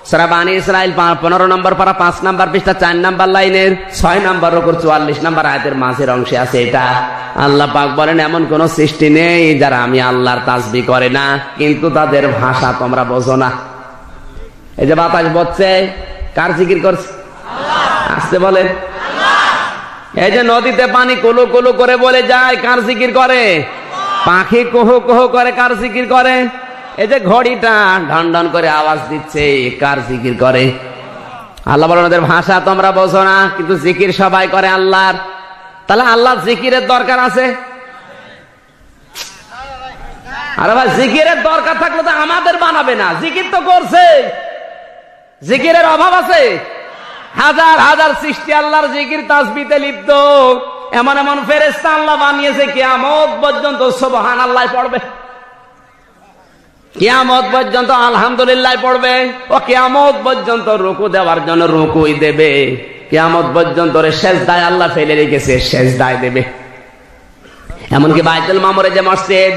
সূরা বানী ইসরাইল 15 নম্বর পারা 5 নম্বর পৃষ্ঠা 4 নম্বর লাইনের 6 নম্বর রুকুর 44 নম্বর আয়াতের মাঝের অংশে আছে এটা। আল্লাহ পাক বলেন এমন কোন সৃষ্টি নেই যারা আমি আল্লাহর তাসবিহ করে না, কিন্তু তাদের ভাষা তোমরা বোঝো না। এই যে বাতাস বলছে, কার জিকির করছে? আল্লাহ। আসতে বলেন আল্লাহ। এই যে নদীতে পানি কুলু কুলু করে বলে যায়, কার জিকির করে? আল্লাহ। পাখি কুহু কুহু করে, কার জিকির করে? এই যে ঘড়িটা ঢন ঢন করে আওয়াজ দিচ্ছে, কার জিকির করে? আল্লাহ বলেন ওদের ভাষা তোমরা বোঝো না, কিন্তু জিকির সবাই করে আল্লাহর। তাহলে আল্লাহ জিকিরের দরকার আছে? আরে ভাই, জিকিরের দরকার থাকলে তো আমাদের বানাবে না, জিকির তো করছে। জিকিরের অভাব আছে? হাজার হাজার সৃষ্টি আল্লাহর জিকির তাসবিতে লিপ্ত। এমন এমন ফেরেশতা আল্লাহ বানিয়েছে কিয়ামত পর্যন্ত সুবহানাল্লাহ পড়বে, কিয়ামত পর্যন্ত আলহামদুলিল্লাহ পড়বে, ও কিয়ামত পর্যন্ত রুকু দেওয়ার জন্য রুকুই দেবে, কিয়ামত পর্যন্ত সেজদায় আল্লাহ ফেলে রেখেছে সেজদায় দেবে। এমনকি বাইতুল মামুরে যে মসজিদ,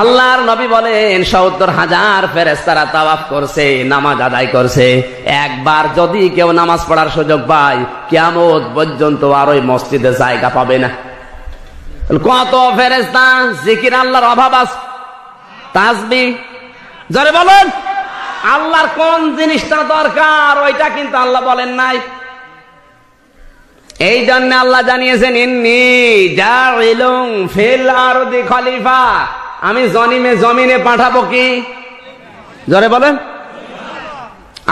আল্লাহর নবী বলেন ৭০,০০০ ফেরেশতারা তাওয়াফ করছে, নামাজ আদায় করছে। একবার যদি কেউ নামাজ পড়ার সুযোগ পায়, কিয়ামত পর্যন্ত আর ওই মসজিদে জায়গা পাবে না। কত ফেরেশতা! জিকির আল্লাহর অভাব আছে? তাসবিহ। জোরে বলেন, আল্লাহর কোন জিনিসটা দরকার ওইটা কিন্তু আল্লাহ বলেন নাই। এই জন্য আল্লাহ জানিয়েছেন ইন্নী জাইলুন ফিল আরদি খলিফা, আমি জমিনে পাঠাবো কি? জোরে বলেন।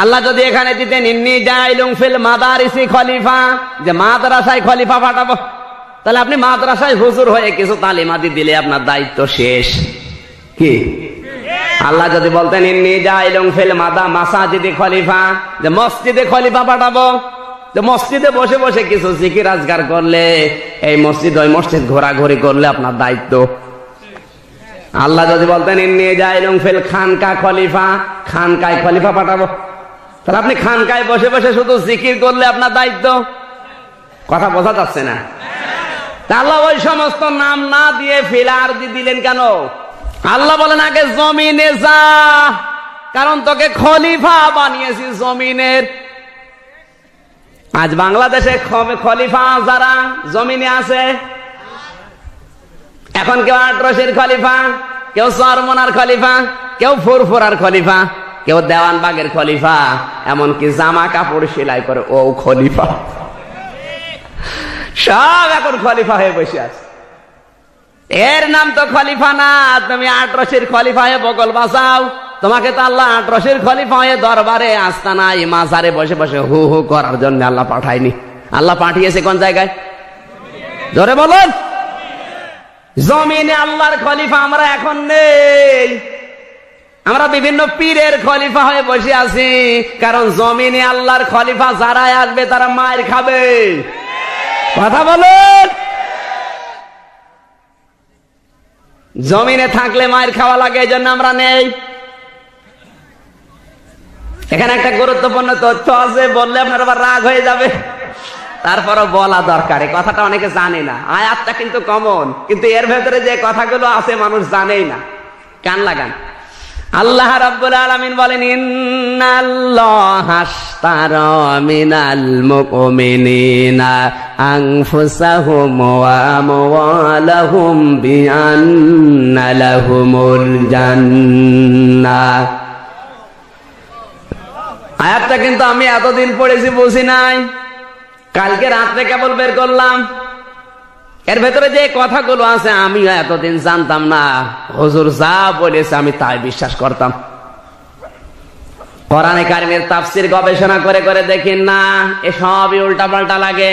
আল্লাহ যদি এখানে দিতেন ইন্নী জাইলুন ফিল মাদারিসি খলিফা, যে মাদ্রাসায় খলিফা পাঠাবো, তাহলে আপনি মাদ্রাসায় হুজুর হয়ে কিছু তালিমাতি দিলে আপনার দায়িত্ব শেষ। কি আল্লাহ যদি বলতেন ইন্নী জাইলুন ফিল মাসাজিদি খলিফা, যে মসজিদে খলিফা পাঠাবো, তো মসজিদে বসে বসে কিছু জিকির আজগার করলে, এই মসজিদ ওই মসজিদ ঘোরাঘুরি করলে আপনার দায়িত্ব। আল্লাহ যদি বলতেন ইন্নী জাইলুন ফিল খানকা খলিফা, খানকায় খলিফা পাঠাবো, তাহলে আপনি খানকায় বসে বসে শুধু জিকির করলে আপনার দায়িত্ব। কথা বোঝা যাচ্ছে না? আল্লাহ ওই সমস্ত নাম না দিয়ে ফিল আরদি দিলেন কেন? আল্লাহ বলেন আগে জমিনে যা, কারণ তোকে খলিফা বানিয়েছি জমিনের। আজ বাংলাদেশে খলিফা যারা জমিনে আছে, এখন কেউ আটরশির খলিফা, কেউ চরমনার খলিফা, কেউ ফুরফুরার খলিফা, কেউ দেওয়ানবাগের খলিফা, এমনকি জামা কাপড় সেলাই করে ও খলিফা। সব এখন খলিফা হয়ে বসে আছে। এর নাম তো খলিফা না। তুমি আটরশির খলিফা হয়ে বগল বাঁচাও, তোমাকে তো আল্লাহ আটরশির খলিফা হয়ে দরবারে আস্তানায় মাজারে বসে বসে হু হু করার জন্য আল্লাহ পাঠায়নি। আল্লাহ পাঠিয়েছে কোন জায়গায়? জোরে বলুন। জমিনে আল্লাহর খলিফা আমরা এখন নেই, আমরা বিভিন্ন পীরের খলিফা হয়ে বসে আছি। কারণ জমিনে আল্লাহর খলিফা যারা আসবে তারা মায়ের খাবে। কথা বলুন। জমিনে থাকলে মায়ের খাওয়া লাগে, এই জন্য আমরা নেই। এখানে একটা গুরুত্বপূর্ণ তথ্য আছে, বললে আপনার আবার রাগ হয়ে যাবে, তারপরও বলা দরকার। এই কথাটা অনেকে জানে না। আয়াতটা কিন্তু কমন, কিন্তু এর ভেতরে যে কথাগুলো আছে মানুষ জানেই না। কান লাগান। আল্লাহ রাব্বুল আলামিন বলেন ইন্নাল্লাহা আশতারা মিনাল মুমিনিনা আনফুসাহুম ওয়া আমওয়ালাহুম বিআন্না লাহুমুল জান্নাহ। আয়াতটা কিন্তু আমি এতদিন পড়েছি বুঝি নাই, কালকে রাত্রে কেবল বের করলাম। এর ভেতরে যে কথাগুলো আছে আমি এতদিন জানতাম না। হুজুর যা বলেছে আমি তাই বিশ্বাস করতাম। কোরআনে কারিমের তাফসীর গবেষণা করে করে দেখেন না, এসবই উল্টা পাল্টা লাগে।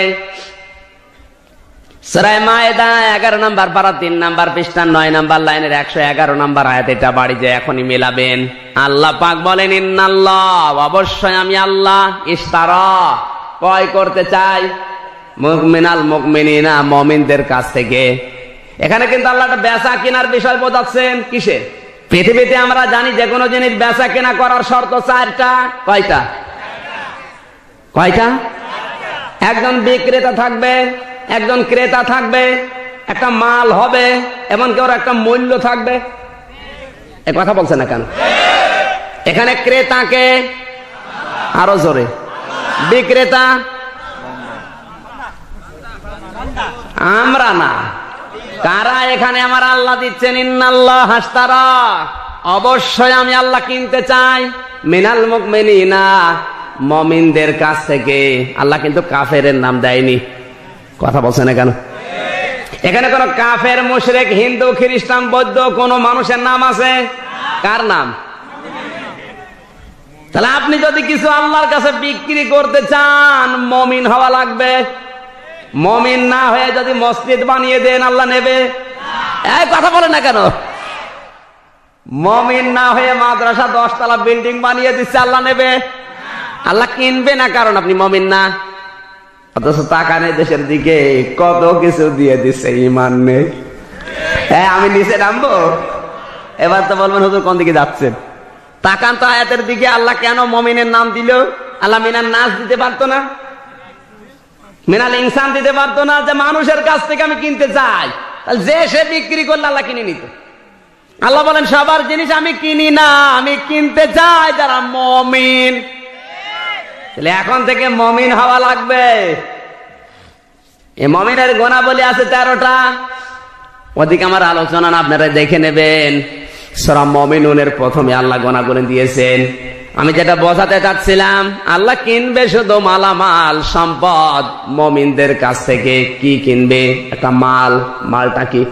সূরা মায়েদা 11 নম্বর পারা 3 নম্বর পৃষ্ঠা 9 নম্বর লাইনের 111 নম্বর আয়াত, এটা বাড়ি যে এখনই মেলাবেন। আল্লাহ পাক বলেন ইন্নাল্লাহ, অবশ্যই আমি আল্লাহ, ইশতারা ক্রয় করতে চাই, মুমিনাল মুমিনিনা মুমিনদের কাছ থেকে। এখানে কিন্তু আল্লাহ একটা বেচা কেনার বিষয় বোঝাচ্ছেন। কিসে? পৃথিবীতে আমরা জানি যে কোনো জিনিস বেচা কেনা করার শর্ত 4টা। কয়টা? কয়টা? একজন বিক্রেতা থাকবে, একজন ক্রেতা থাকবে, একটা মাল হবে, এমনকি ওর একটা মূল্য থাকবে। এ কথা বলছে না কেন? এখানে ক্রেতাকে আরো জোরে, বিক্রেতা আমরা না, কারা এখানে? আমার আল্লাহ দিচ্ছেন ইন্নাল্লাহ আশতারা, অবশ্যই আমি আল্লাহ কিনতে চাই, মিনাল মুমিনিনা মুমিনদের কাছ থেকে। আল্লাহ কিন্তু কাফেরের নাম দেয়নি। কথা বলছে না কেন? এখানে কোন কাফের, মুশরিক, হিন্দু, খ্রিস্টান, বৌদ্ধ কোন মানুষের নাম আছে? কার নাম? তাহলে আপনি যদি কিছু আল্লাহর কাছে বিক্রি করতে চান, মুমিন হওয়া লাগবে। মুমিন না হয়ে যদি মসজিদ বানিয়ে দেন আল্লাহ নেবে? এই কথা বলে না কেন? মুমিন না হয়ে মাদ্রাসা 10 তলা বিল্ডিং বানিয়ে দিচ্ছে, আল্লাহ নেবে? আল্লাহ কিনবে না, কারণ আপনি মুমিন না। অথচ টাকা নেই দেশের দিকে, কত কিছু দিয়ে দিচ্ছে, ইমান নেই। হ্যাঁ, আমি নিচে নামবো। এবার তো বলবেন হুজুর কোন দিকে যাচ্ছেন? তাকান তো আয়াতের দিকে। আল্লাহ কেন মুমিনের নাম দিল? আল্লাহ মিনান নাস দিতে পারতো না? মিনাল ইনসান দিতে পারতো না? যে মানুষের কাছ থেকে আমি কিনতে চাই, তাহলে যে সে বিক্রি করলে আল্লাহ কিনে নিত। আল্লাহ বলেন সবার জিনিস আমি কিনি না, আমি কিনতে চাই যারা মুমিন। তাহলে এখন থেকে মুমিন হওয়া লাগবে। এই মুমিনের গুণাবলী আছে 13টা। ওদিকে আমার আলোচনা না, আপনারা দেখে নেবেন। সূরা মুমিনুনের প্রথমে আল্লাহ গণনা দিয়েছেন। আমি যেটা বোঝাতে চাচ্ছিলাম, আল্লাহ কিনবে শুধু মালামাল সম্পদ মুমিনদের কাছ থেকে। কি কিনবে? একটা মাল। মালটা কি?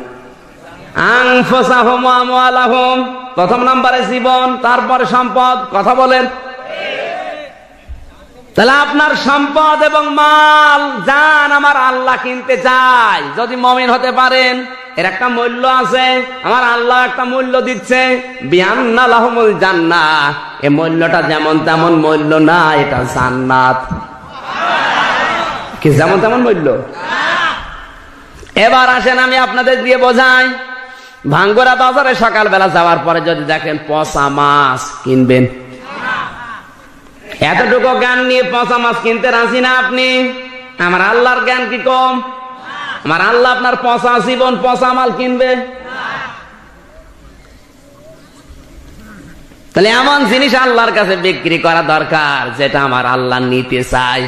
আনফুসাহুম ওয়া আমওয়ালাহুম। প্রথম নম্বরে জীবন, তারপরে সম্পদ। কথা বলেন। তাহলে আপনার সম্পদ এবং মাল জান আমার আল্লাহ কিনতে চাই। যদি মুমিন হতে পারেন, এর একটা মূল্য আছে। আমার আল্লাহ একটা মূল্য দিচ্ছে, বিআন্না লাহুমুল জান্নাহ। এই মূল্যটা যেমন তেমন মূল্য না, এটা জান্নাত। কি যেমন তেমন মূল্য? এবার আসেন আমি আপনাদের দিয়ে বোঝাই। ভাঙ্গুরা বাজারে সকালবেলা যাওয়ার পরে যদি দেখেন পচা মাছ, কিনবেন? এতটুকু জ্ঞান নিয়ে পচা মাছ কিনতে রাজি না আপনি? আমার আল্লাহর জ্ঞান কি কম? আমার আল্লাহ আপনার পচা জীবন, পচা মাল কিনবে? তাহলে এমন জিনিস আল্লাহর কাছে বিক্রি করা দরকার যেটা আমার আল্লাহ নিতে চাই।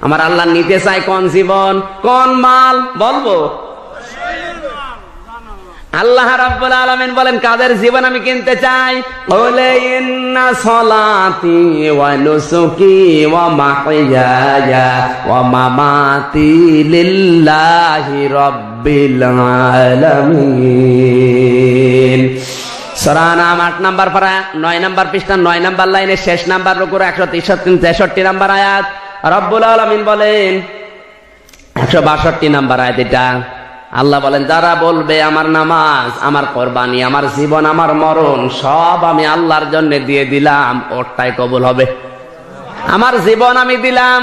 আমার আল্লাহ নিতে চাই কোন জীবন, কোন মাল? বলবো। আল্লাহ রাব্বুল আলামিন বলেন কাদের জীবন আমি কিনতে চাই? বলে ইন্না সলাতি ওয়া নুসুকি ওয়া মাহইয়ায়া ওয়া মামাতি লিল্লাহি রাব্বিল আলামিন। সূরা নাম 8 নম্বর পারা 9 নম্বর পৃষ্ঠা 9 নম্বর লাইনের শেষ নাম্বার রুকুর 163 নম্বর আয়াত রব্বুল আলামিন বলেন, 162 নম্বর আয়াত এটা। আল্লাহ বলেন যারা বলবে আমার নামাজ, আমার কোরবানি, আমার জীবন, আমার মরণ সব আমি আল্লাহর জন্য দিয়ে দিলাম, ওরটাই কবুল হবে। আমার জীবন আমি দিলাম,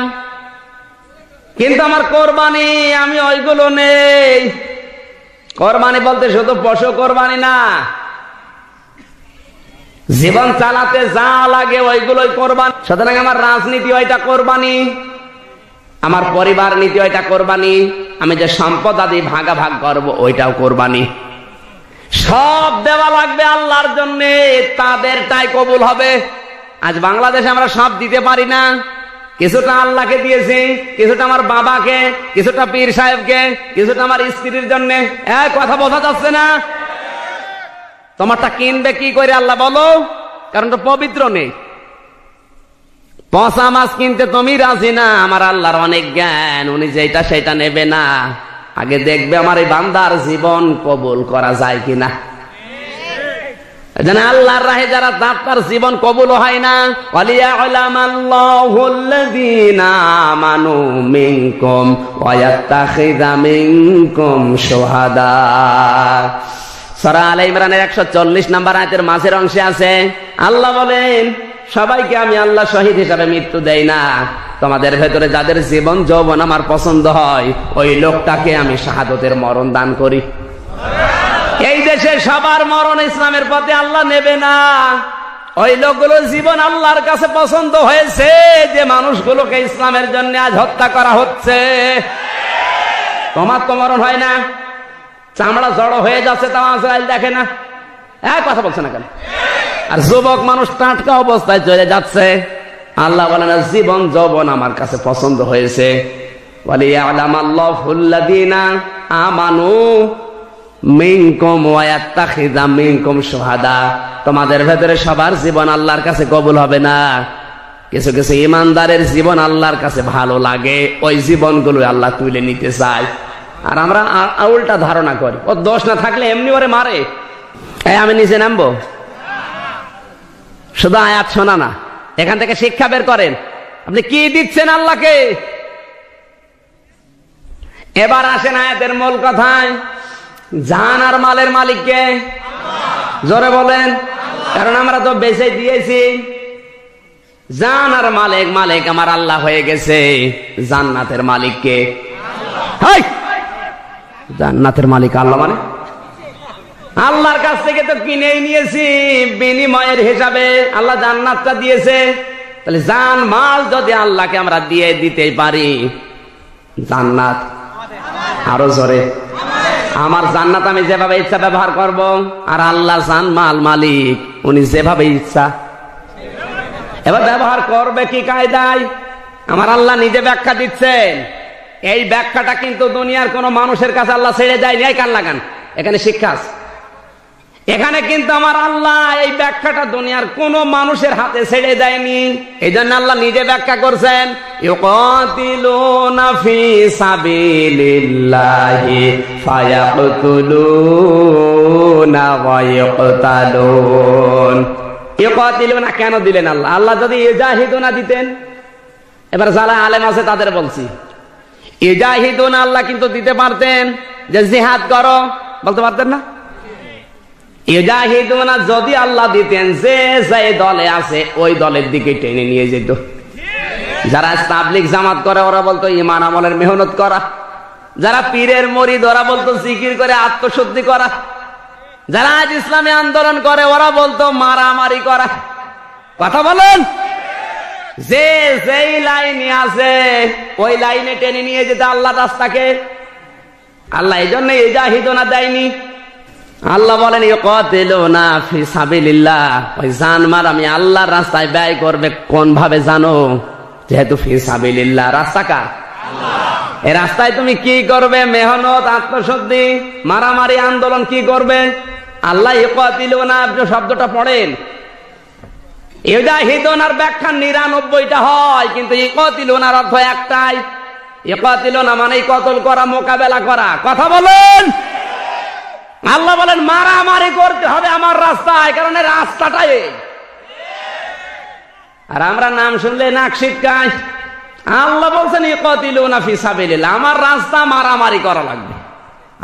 কিন্তু আমার কোরবানি আমি ওইগুলো নেই। কোরবানি বলতে শুধু পশু কোরবানি না, জীবন চালাতে যা লাগে ওইগুলোই কোরবানি। সুতরাং আমার রাজনীতি ওইটা কোরবানি, আমার পরিবার নীতি ওইটা কোরবানি, আমি যে সম্পদ আদি ভাগাভাগ করবো ওইটাও কোরবানি। সব দেওয়া লাগবে আল্লাহর জন্য, তাদেরটাই কবুল হবে। আজ বাংলাদেশে আমরা সব দিতে পারি না। কিছুটা আল্লাহকে দিয়েছি, কিছুটা আমার বাবাকে, কিছুটা পীর সাহেবকে, কিছুটা আমার স্ত্রীর জন্য। কথা বোঝা যাচ্ছে না? তোমারটা কিনবে কি করে আল্লাহ বলো? কারণ তো পবিত্র নেই। পচা মাছ কিনতে তুমি রাজি না। আমার আল্লাহর অনেক জ্ঞান, উনি যেটা সেটা নেবে না। আগে দেখবে আমার এই বান্দার জীবন কবুল করা যায় কিনা। জানে আল্লাহর রাহে যারা তার জীবন কবুল হয় না। ওয়ালিয়ালামাল্লাহুল্লাযীনা আমানু মিনকুম ওয়া ইয়াত্তাখিযা মিনকুম শুহাদা। সূরা আলে ইমরানের 140 নম্বর আয়াতের মাঝের অংশে আছে আল্লাহ বলেন, সবাইকে আমি আল্লাহ শহীদ হিসাবে মৃত্যু দেই না। তোমাদের ভেতরে যাদের জীবন যৌবন আমার পছন্দ হয়, ওই লোকটাকে আমি শাহাদতের মরণ দান করি। এই দেশে সবার মরণ ইসলামের পথে আল্লাহ নেবে না। ওই লোকগুলোর জীবন আল্লাহর কাছে পছন্দ হয়েছে, যে মানুষগুলোকে ইসলামের জন্য আজ হত্যা করা হচ্ছে। তোমার তো মরণ হয় না, চামড়া জড়ো হয়ে যাচ্ছে, তাও আজরাইল দেখে না। কথা বলছে না কেন? আর যুবক মানুষ টাটকা অবস্থায় চলে যাচ্ছে। আল্লাহ বলেন জীবন যৌবন আমার কাছে পছন্দ হয়েছে। ওয়ালিয়ালামাল্লাহুল্লাযীনা আমানু মিনকুম ওয়া ইয়াত্তাখিযা মিনকুম শুহাদা। তোমাদের ভেতরে সবার জীবন আল্লাহর কাছে কবুল হবে না। কিছু কিছু ইমানদারের জীবন আল্লাহর কাছে ভালো লাগে, ওই জীবনগুলো আল্লাহ তুলে নিতে চায়। আর আমরা উল্টা ধারণা করি, ও দোষ না থাকলে এমনি ওরে মারে। আমি নিচে নামবো? শুধু আয়াত শোনা না, এখান থেকে শিক্ষা বের করেন। আপনি কি দিচ্ছেন আল্লাহকে? এবার আসেন আয়াতের মূল কথায়। জান আর মালের মালিককে জোরে বলেন, কারণ আমরা তো বেঁচে দিয়েছি। জান আর মালিক আমার আল্লাহ হয়ে গেছে। জান্নাতের মালিককে? জান্নাতের মালিক আল্লাহ মানে আল্লাহর কাছ থেকে তো কিনেই নিয়েছি, বিনিময়ের হিসাবে আল্লাহ জান্নাতটা দিয়েছে। তাহলে জান মাল যদি আল্লাহকে আমরা দিয়ে দিতে পারি, জান্নাত আরো জোরে, আমার জান্নাত আমি যেভাবে ইচ্ছা ব্যবহার করব, আর আল্লাহ জান মাল মালিক, উনি যেভাবে ইচ্ছা এবার ব্যবহার করবে। কি কায়দায়? আমার আল্লাহ নিজে ব্যাখ্যা দিচ্ছেন। এই ব্যাখ্যাটা কিন্তু দুনিয়ার কোন মানুষের কাছে আল্লাহ ছেড়ে দেয়নি। এই কান লাগান, এখানে শিক্ষা আছে। এখানে কিন্তু আমার আল্লাহ এই ব্যাখ্যাটা দুনিয়ার কোন মানুষের হাতে ছেড়ে দেয়নি। এই জন্য আল্লাহ নিজে ব্যাখ্যা করছেন, ইউকাতিলুনা ফি সাবিলিল্লাহি ফায়াকতুলুনা ওয়া ইউকতালুন। ইউকাতিলুনা কেন দিলেন আল্লাহ? আল্লাহ যদি ইজাহিদুনা দিতেন, এবার যারা আলেম আছে তাদের বলছি, ইজাহিদুনা আল্লাহ কিন্তু দিতে পারতেন যে জিহাদ করো, বলতে পারতেন না? ইজাহিদুনা যদি আল্লাহ দিতেন, যে যে দলে আছে ওই দলের দিকে টেনে নিয়ে যেত। যারা তাবলীগ জামাত করে ওরা বলতো ঈমান আমলের মেহনত করা, যারা পীরের মুরিদ ওরা বলতো জিকির করে আত্মশুদ্ধি করা, যারা আজ ইসলামী আন্দোলন করে ওরা বলতো মারামারি করা। কথা বলেন, যে যেই লাইনে আছে ওই লাইনে টেনে নিয়ে যেতে আল্লাহ রাস্তাকে। আল্লাহ এই জন্য ইজাহিদুনা দেয়নি। আল্লাহ বলেন ইউকাতিলুনা ফি সাবিলিল্লাহ, ওই জানমাল আমি আল্লাহর রাস্তায় ব্যয় করবে। কোন ভাবে জানো? যেহেতু ফি সাবিলিল্লাহ, রাস্তা কার? আল্লাহ। এই রাস্তায় তুমি কি করবে? মেহনত, আত্মশুদ্ধি, মারামারি, আন্দোলন কি করবে? আল্লাহ ইউকাতিলুনা শব্দটা পড়েন, ইজাহিদুনার ব্যাখ্যা ৯৯টা হয়, কিন্তু ইউকাতিলুনার অর্থ একটাই। ইউকাতিলুনা মানে কতল করা, মোকাবেলা করা। কথা বলেন। আল্লাহ বলেন মারামারি করতে হবে আমার রাস্তায়, কারণ এই রাস্তাটাই। আর আমরা নাম শুনলে নাক সিটকাই। আল্লাহ বলছেন ইউকাতিলুনা ফি সাবিলিল্লাহ, আমার রাস্তা মারামারি করা লাগবে।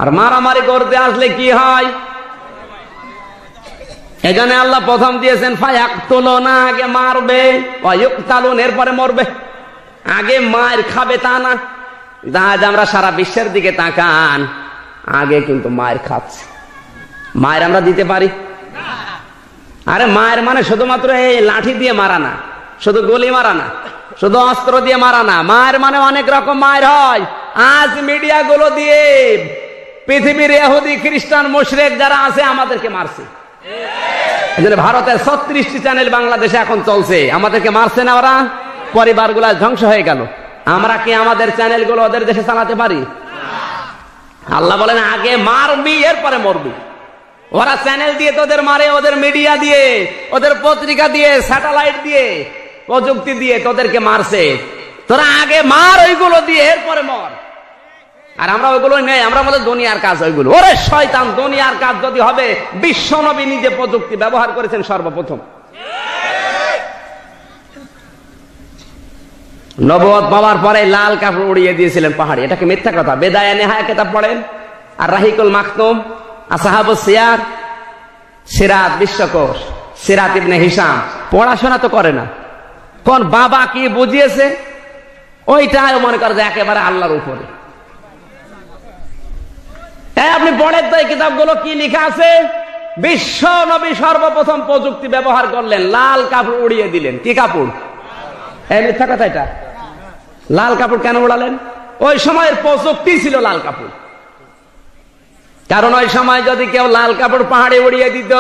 আর মারামারি করতে আসলে কি হয়? এজন্য আল্লাহ প্রথম দিয়েছেন ফায়াকতুলুনা, আগে মারবে, ওয়া ইউকতালুন এরপরে মরবে। আগে মার খাবে তা না। আজ আমরা সারা বিশ্বের দিকে তাকান, আগে কিন্তু মায়ের খাচ্ছে। মায়ের আমরা দিতে পারি? আরে মায়ের মানে শুধুমাত্র এই লাঠি দিয়ে মারা না, শুধু গুলি মারা না, শুধু অস্ত্র দিয়ে মারা না। মায়ের মানে অনেক রকম মায়ের হয়। আজ মিডিয়া গুলো দিয়ে পৃথিবীর ইহুদি, খ্রিস্টান, মুশরিক যারা আছে আমাদেরকে মারছে। ভারতের ৩৬টি চ্যানেল বাংলাদেশে এখন চলছে, আমাদেরকে মারছে না ওরা? পরিবারগুলা ধ্বংস হয়ে গেল। আমরা কি আমাদের চ্যানেলগুলো ওদের দেশে চালাতে পারি? আল্লাহ বলেন আগে মারবি এরপরে মরবি। ওরা চ্যানেল দিয়ে তোদের মারে, ওদের মিডিয়া দিয়ে, ওদের পত্রিকা দিয়ে, স্যাটেলাইট দিয়ে, প্রযুক্তি দিয়ে তোদেরকে মারছে। তোরা আগে মার ওইগুলো দিয়ে, এরপরে মর। আর আমরা ওইগুলো নেই, আমরা আমাদের দুনিয়ার কাজ ওইগুলো। ওরে শয়তান, দুনিয়ার কাজ যদি হবে, বিশ্বনবী নিজে প্রযুক্তি ব্যবহার করেছেন সর্বপ্রথম। নবুয়ত পাওয়ার পরে লাল কাপড় উড়িয়ে দিয়েছিলেন পাহাড়ে। এটা কি মিথ্যা কথা? বেদায়া নেহায়া কিতাব পড়েন, আর রাহিকুল মাকতুম, আসহাবুস সিয়ার, সিরাত বিশ্বকোষ, সিরাত ইবনে হিশাম। পড়াশোনা তো করে না। কোন বাবা কি বুঝিয়েছে ওইটাই মনে করে যে একেবারে আল্লাহর উপরে। আপনি পড়েন তো এই কিতাবগুলো কি লেখা আছে? বিশ্ব নবী সর্বপ্রথম প্রযুক্তি ব্যবহার করলেন, লাল কাপড় উড়িয়ে দিলেন। কি কাপড়? এই মিথ্যা কথা এটা। লাল কাপড় কেন উড়ালেন? ওই সময়ের প্রযুক্তি ছিল লাল কাপড়। কারণ ওই সময় যদি কেউ লাল কাপড় পাহাড়ে উড়িয়ে দিত,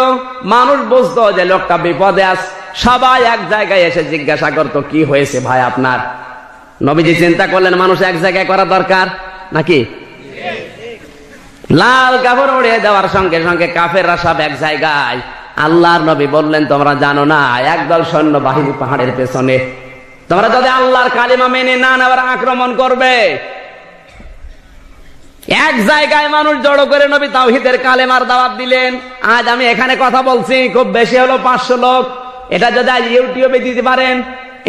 মানুষ বুঝতো যে লোকটা বিপদে আছে। সবাই এক জায়গায় এসে জিজ্ঞাসা করতো কি হয়েছে ভাই আপনার? নবীজি চিন্তা করলেন মানুষ এক জায়গায় করা দরকার নাকি? লাল কাপড় উড়িয়ে দেওয়ার সঙ্গে সঙ্গে কাফেররা সব এক জায়গায়। আল্লাহর নবী বললেন তোমরা জানো না একদল সৈন্য বাহিনী পাহাড়ের পেছনে, তোমরা যদি আল্লাহর কালিমা মেনে না নেওয়ার আক্রমণ করবে। এক জায়গায় মানুষ জড়ো করে নবী তাওহীদের কালেমার দাওয়াত দিলেন। আজ আমি এখানে কথা বলছি, খুব বেশি হলো ৫০০ লোক। এটা যদি আজ ইউটিউবে দিতে পারেন,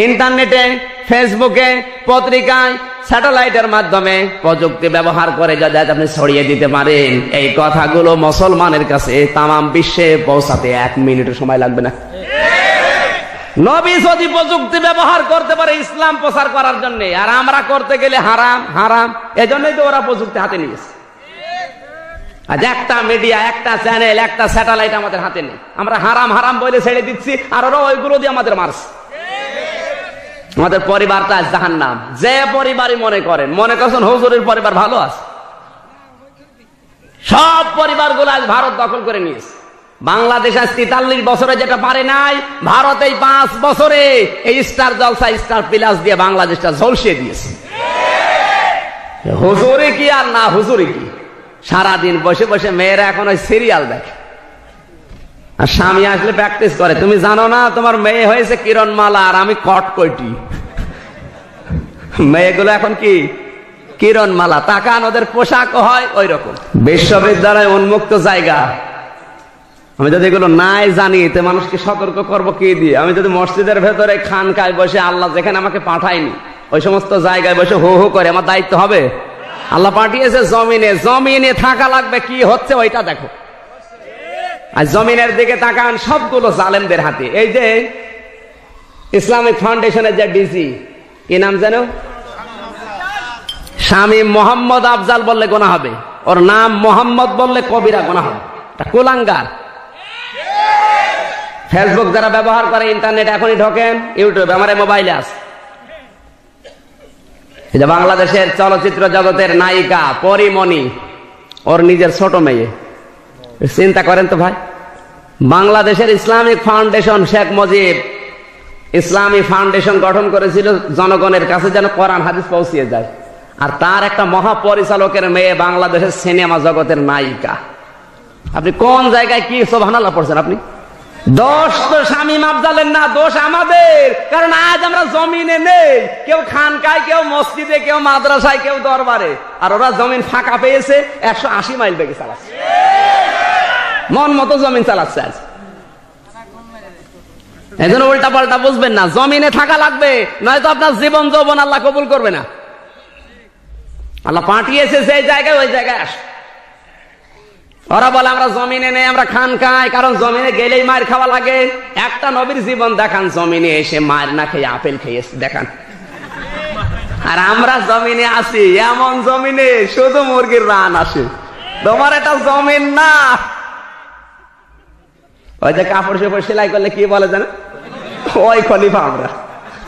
ইন্টারনেটে, ফেসবুকে, পত্রিকায়, স্যাটেলাইটের মাধ্যমে প্রযুক্তি ব্যবহার করে যদি আপনি ছড়িয়ে দিতে পারেন, এই কথাগুলো মুসলমানের কাছে তামাম বিশ্বে পৌঁছাতে ১ মিনিটও সময় লাগবে না। নবী যদি প্রযুক্তি ব্যবহার করতে পারে ইসলাম প্রচার করার জন্য, আর আমরা করতে গেলে হারাম হারাম। এজন্যই তো ওরা প্রযুক্তি হাতে নিয়েছে। আজ একটা মিডিয়া, একটা চ্যানেল, একটা স্যাটেলাইট আমাদের হাতে নেই। আমরা হারাম হারাম বলে ছেড়ে দিচ্ছি, আর ওরা ওইগুলো দিয়ে আমাদের মারছে। আমাদের পরিবারটা জাহান্নাম। যে পরিবারই মনে করছেন হুজুরের পরিবার ভালো আছে, সব পরিবারগুলো আজ ভারত দখল করে নিয়েছে। বাংলাদেশ আজ ৪৩ বছরে যেটা পারে নাই, ভারত এই ৫ বছরে এই স্টার জলসা, স্টার প্লাস দিয়ে বাংলাদেশটা ঝলসিয়ে দিয়েছে। হুজুরে কি আর না হুজুরে কি, সারাদিন বসে বসে মেয়েরা এখন ওই সিরিয়াল দেখে। আর স্বামী আসলে প্র্যাকটিস করে, তুমি জানো না তোমার মেয়ে হয়েছে কিরণমালা আর আমি কটকটি। মেয়েগুলো এখন কি কিরণমালা, তাকান ওদের পোশাক হয় ওই রকম। বিশ্ববিদ্যালয় উন্মুক্ত জায়গা, আমি যদি এগুলো নাই জানি তো মানুষকে সতর্ক করবো কি দিয়ে? আমি যদি মসজিদের ভেতরে খানকায় বসে, আল্লাহ যেখানে আমাকে পাঠায়নি ওই সমস্ত জায়গায় বসে হো হো করে, আমার দায়িত্ব হবে? আল্লাহ পাঠিয়েছে জমিনে, জমিনে থাকা লাগবে, কি হচ্ছে ওইটা দেখো। আর জমিনের দিকে তাকান, সবগুলো জালেমদের হাতে। এই যে ইসলামিক ফাউন্ডেশনের যে ডিসি, কি নাম যেন, শামীম মোহাম্মদ আফজাল বললে গোনা হবে, ওর নাম মোহাম্মদ বললে কবিরা গোনা হবে। কুলাঙ্গার। ফেসবুক যারা ব্যবহার করে, ইন্টারনেট এখনই ঢোকেন, ইউটিউবে আমার মোবাইলে আছে। এই যে বাংলাদেশের চলচ্চিত্র জগতের নায়িকা পরিমণি, ওর নিজের ছোট মেয়ে। চিন্তা করেন তো ভাই, বাংলাদেশের ইসলামিক ফাউন্ডেশন, শেখ মুজিব ইসলামী ফাউন্ডেশন গঠন করেছিল জনগণের কাছে যেন কোরআন হাদিস পৌঁছিয়ে যায়, আর তার একটা মহাপরিচালকের মেয়ে বাংলাদেশের সিনেমা জগতের নায়িকা। আপনি কোন জায়গায় কি সুবহানাল্লাহ পড়ছেন? আপনি দোষ তো শামীম আফজালের না, দোষ আমাদের। কারণ আজ আমরা জমিনে নেই, কেউ খানকায়, কেউ মসজিদে, কেউ মাদ্রাসায়, কেউ দরবারে, আর ওরা জমিন ফাঁকা পেয়েছে 180 মাইল বেগে চালাচ্ছে, মন মতো জমিন চালাচ্ছে আজ। এই জন্য উল্টা পাল্টা বুঝবেন না, জমিনে থাকা লাগবে, নয়তো আপনার জীবন যৌবন আল্লাহ কবুল করবে না। আল্লাহ পাঠিয়েছে সেই জায়গায়, ওই জায়গায় আস। ওরা বলে আমরা জমিনে নেই, আমরা খানকায়, কারণ জমিনে গেলেই মার খাওয়া লাগে। একটা নবীর জীবন দেখান জমিনে এসে মার না খেয়ে আপেল খেয়েছে দেখান। আর আমরা জমিনে আছি, এমন জমিনে শুধু মুরগির রান আসে। তোমার এটা জমিন না। ওই যে কাপড় চোপড় সেলাই করলে কি বলে জানো, ওই খলিফা।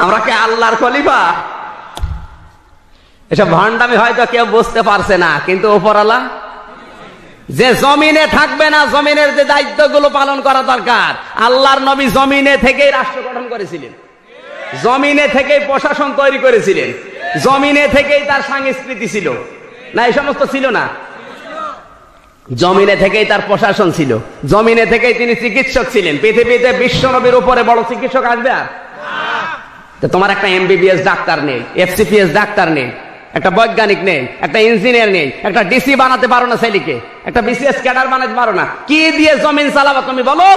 আমরা কে আল্লাহর খলিফা? এসব ভণ্ডামি হয়তো কেউ বুঝতে পারছে না, কিন্তু উপরওয়ালা যে জমিনে থাকবে না, জমিনের যে দায়িত্বগুলো পালন করা দরকার। আল্লাহর নবী জমিনে থেকেই রাষ্ট্র গঠন করেছিলেন, জমিনে থেকেই প্রশাসন তৈরি করেছিলেন, জমিনে থেকেই তার সংস্কৃতি ছিল না, এই সমস্ত ছিল না। জমিনে থেকেই তার প্রশাসন ছিল, জমিনে থেকেই তিনি চিকিৎসক ছিলেন। পৃথিবীতে বিশ্ব নবীর উপরে বড় চিকিৎসক আসবে আর? তোমার একটা MBBS ডাক্তার নেই, FCPS ডাক্তার নেই, একটা বৈজ্ঞানিক নেই, একটা ইঞ্জিনিয়ার নেই, একটা DC বানাতে পারো না ছেলেকে, একটা BCS ক্যাডার বানাতে পারো না, কি দিয়ে জমিন চালাবা তুমি বলো?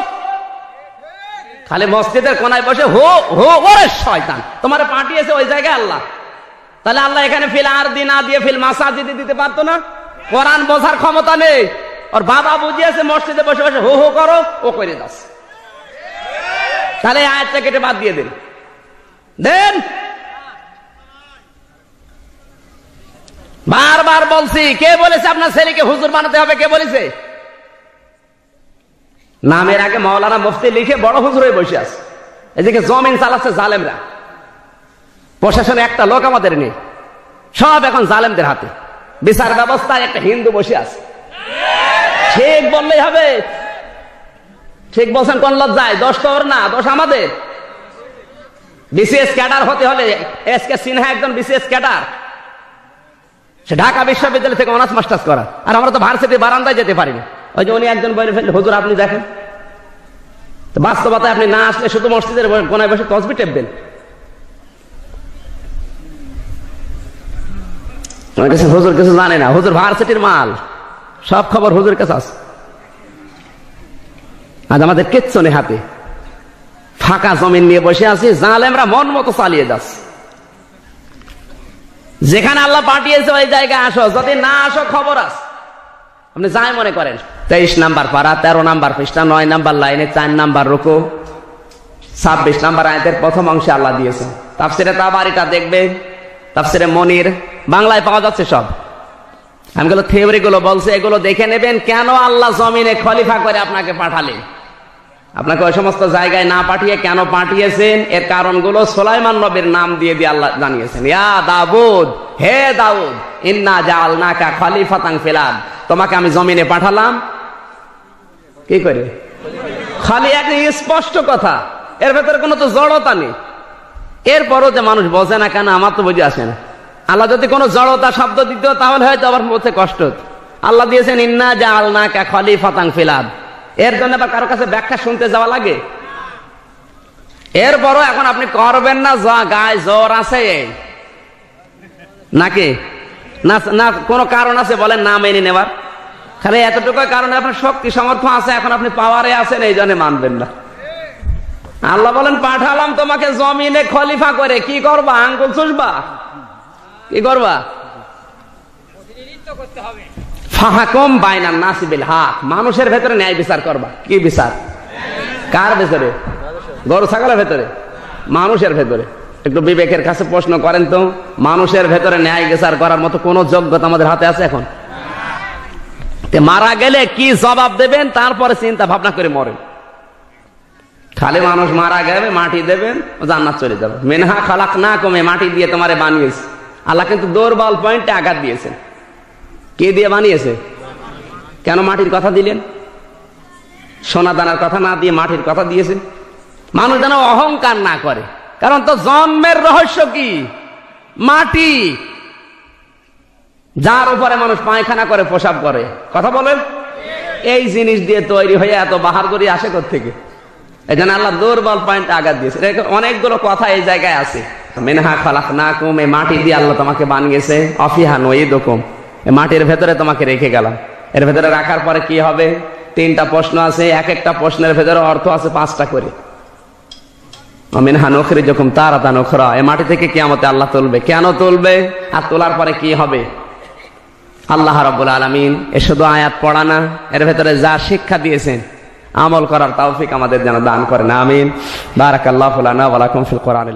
খালি মসজিদের কোনায় বসে হো হো, ওরে শয়তান, তোমার পাঠিয়েছে ওই জায়গায় আল্লাহ। তাহলে আল্লাহ এখানে ফিল আরদি না দিয়ে ফিল মাসাজিদে দিতে পারতো না? কোরআন বোঝার ক্ষমতা নেই, ওর বাবা বুঝিয়েছে মসজিদে বসে বসে হো হো করো, ও করে দাস। তাহলে আয়াতটা কেটে বাদ দিয়ে দেন। বারবার বলছি, কে বলেছে আপনার ছেলেকে হুজুর বানাতে হবে? কে বলেছে? নামের আগে মাওলানা মুফতি লিখে বড় হুজুর হয়ে বসে আছে। এদিকে জমিন চালাচ্ছে জালেমরা, প্রশাসনে একটা লোক আমাদের নেই, সব এখন জালেমদের হাতে। বিচার ব্যবস্থায় একটা হিন্দু বসে আছে। ঠিক বললেই হবে, ঠিক বলছেন কোন লজ্জায়? দোষ তো ওর না, দোষ আমাদের। BCS ক্যাডার হতে হলে SK সিনহা একজন BCS ক্যাডার, সে ঢাকা বিশ্ববিদ্যালয় থেকে অনার্স মাস্টার্স করা, আর আমরা তো ভার্সিটি বারান্দায় যেতে পারি না। ওই যে উনি একজন বলে ফেললে হুজুর আপনি দেখেন, তো বাস্তবতায় আপনি না আসলে শুধু মসজিদের কোনায় বসে তসবিহ টেপবেন। হুজুর কিছু জানে না, হুজুর ভার্সিটির মাল, সব খবর হুজুর কাছে আছে। আজ আমাদের কিচ্ছু নেই হাতে, ফাঁকা জমিন নিয়ে বসে আছি, জালেমরা মন মতো চালিয়ে যাচ্ছে। যেখানে আল্লাহ পাঠিয়েছে ওই জায়গায় আসো, যদি না আসো খবর আছে। আপনি যাই মনে করেন, 23 নাম্বার পারা, 13 নাম্বার পৃষ্ঠা, 9 নাম্বার লাইনে, 4 নাম্বার রুকু, 26 নাম্বার আয়াতের প্রথম অংশে আল্লাহ দিয়েছে। তাফসিরে তাবারিটা দেখবে, তাফসিরে মনির বাংলায় পাওয়া যাচ্ছে সব। আমি গুলো থিওরি গুলো বলছে, এগুলো দেখে নেবেন। কেন আল্লাহ জমিনে খলিফা করে আপনাকে পাঠালেন, আপনাকে ওই সমস্ত জায়গায় না পাঠিয়ে কেন পাঠিয়েছেন, এর কারণগুলো সুলাইমান নবীর নাম দিয়ে দিয়ে আল্লাহ জানিয়েছেন। ইয়া দাউদ, হে দাউদ, ইন্না জাআলনাকা খলিফাতান ফিল আরদ, তোমাকে আমি জমিনে পাঠালাম কি করে? খালি এক স্পষ্ট কথা, এর ভেতরে কোনো তো জড়তা নেই। এরপরও যে মানুষ বোঝে না কেন, আমার তো বুঝে আসে না। আল্লাহ যদি কোনো জড়তা শব্দ দিত তাহলে হয়তো আবার মধ্যে কষ্ট হতো। আল্লাহ দিয়েছেন ইন্না জাআলনাকা খলিফাতান ফিল আরদ, এর জন্য আবার কারো কাছে ব্যাখ্যা শুনতে যাওয়া লাগে? এরপরও এখন আপনি করবেন না, যা গায়ে জ্বর আছে নাকি না কোনো কারণ আছে বলেন না মেনে নেওয়ার? খালি এতটুকু কারণে আপনার শক্তি সামর্থ্য আছে, এখন আপনি পাওয়ারে আছেন, এই জন্য মানবেন না। আল্লাহ বলেন পাঠালাম তোমাকে জমিনে খলিফা করে, কি করবা? আঙ্গুল চুষবা? কি করবা? ফাহাকুম বাইনান নাসি বিল হক, মানুষের ভেতরে ন্যায় বিচার করবা। কি বিচার? কার ভেতরে? গরু ছাগলের ভেতরে? মানুষের ভেতরে। একটু বিবেকের কাছে প্রশ্ন করেন তো, মানুষের ভেতরে ন্যায় বিচার করার মতো কোন যোগ্যতা আমাদের হাতে আছে এখন? মারা গেলে কি জবাব দেবেন তারপরে চিন্তা ভাবনা করে মরেন। খালি মানুষ মারা গেলে মাটি দেবেন, জান্নাত চলে যাবে। মিনহা খালাকনাকুম, মাটি দিয়ে তোমারে বানিয়েছে। আল্লাহ কিন্তু দুর্বল পয়েন্টে আঘাত দিয়েছেন। কে দিয়ে বানিয়েছে? কেন মাটির কথা দিলেন? সোনা দানার কথা না দিয়ে মাটির কথা দিয়েছেন। মানুষ যেন অহংকার না করে, কারণ তো জন্মের রহস্য কি? মাটি, যার উপরে মানুষ পায়খানা করে, প্রসাব করে। কথা বলেন, এই জিনিস দিয়ে তৈরি হয়ে এত বাহাদুরি আসে কোত্থেকে? এই জন্য আল্লাহ দুর্বল পয়েন্টে আঘাত দিয়েছে। অনেকগুলো কথা এই জায়গায় আছে। মিনহা খালাকনাকুম, এই মাটি দিয়ে আল্লাহ তোমাকে বানিয়েছে। অফিহা নুঈদুকুম, এই মাটির ভেতরে তোমাকে রেখে গেলাম। এর ভেতরে রাখার পরে কি হবে? 3টা প্রশ্ন আছে, এক একটা প্রশ্নের ভেতরে অর্থ আছে 5টা করে। মিনহা নুখরিজুকুম তারাতান উখরা, এই মাটি থেকে কিয়ামতে আল্লাহ তুলবে। কেন তুলবে আর তোলার পরে কি হবে? আল্লাহ রাব্বুল আলামিন এ শুধু আয়াত পড়া না, এর ভেতরে যা শিক্ষা দিয়েছেন আমল করার তৌফিক আমাদের যেন দান করেন। আমিন। বারাকাল্লাহু লানা ওয়া লাকুম ফিল কোরআন।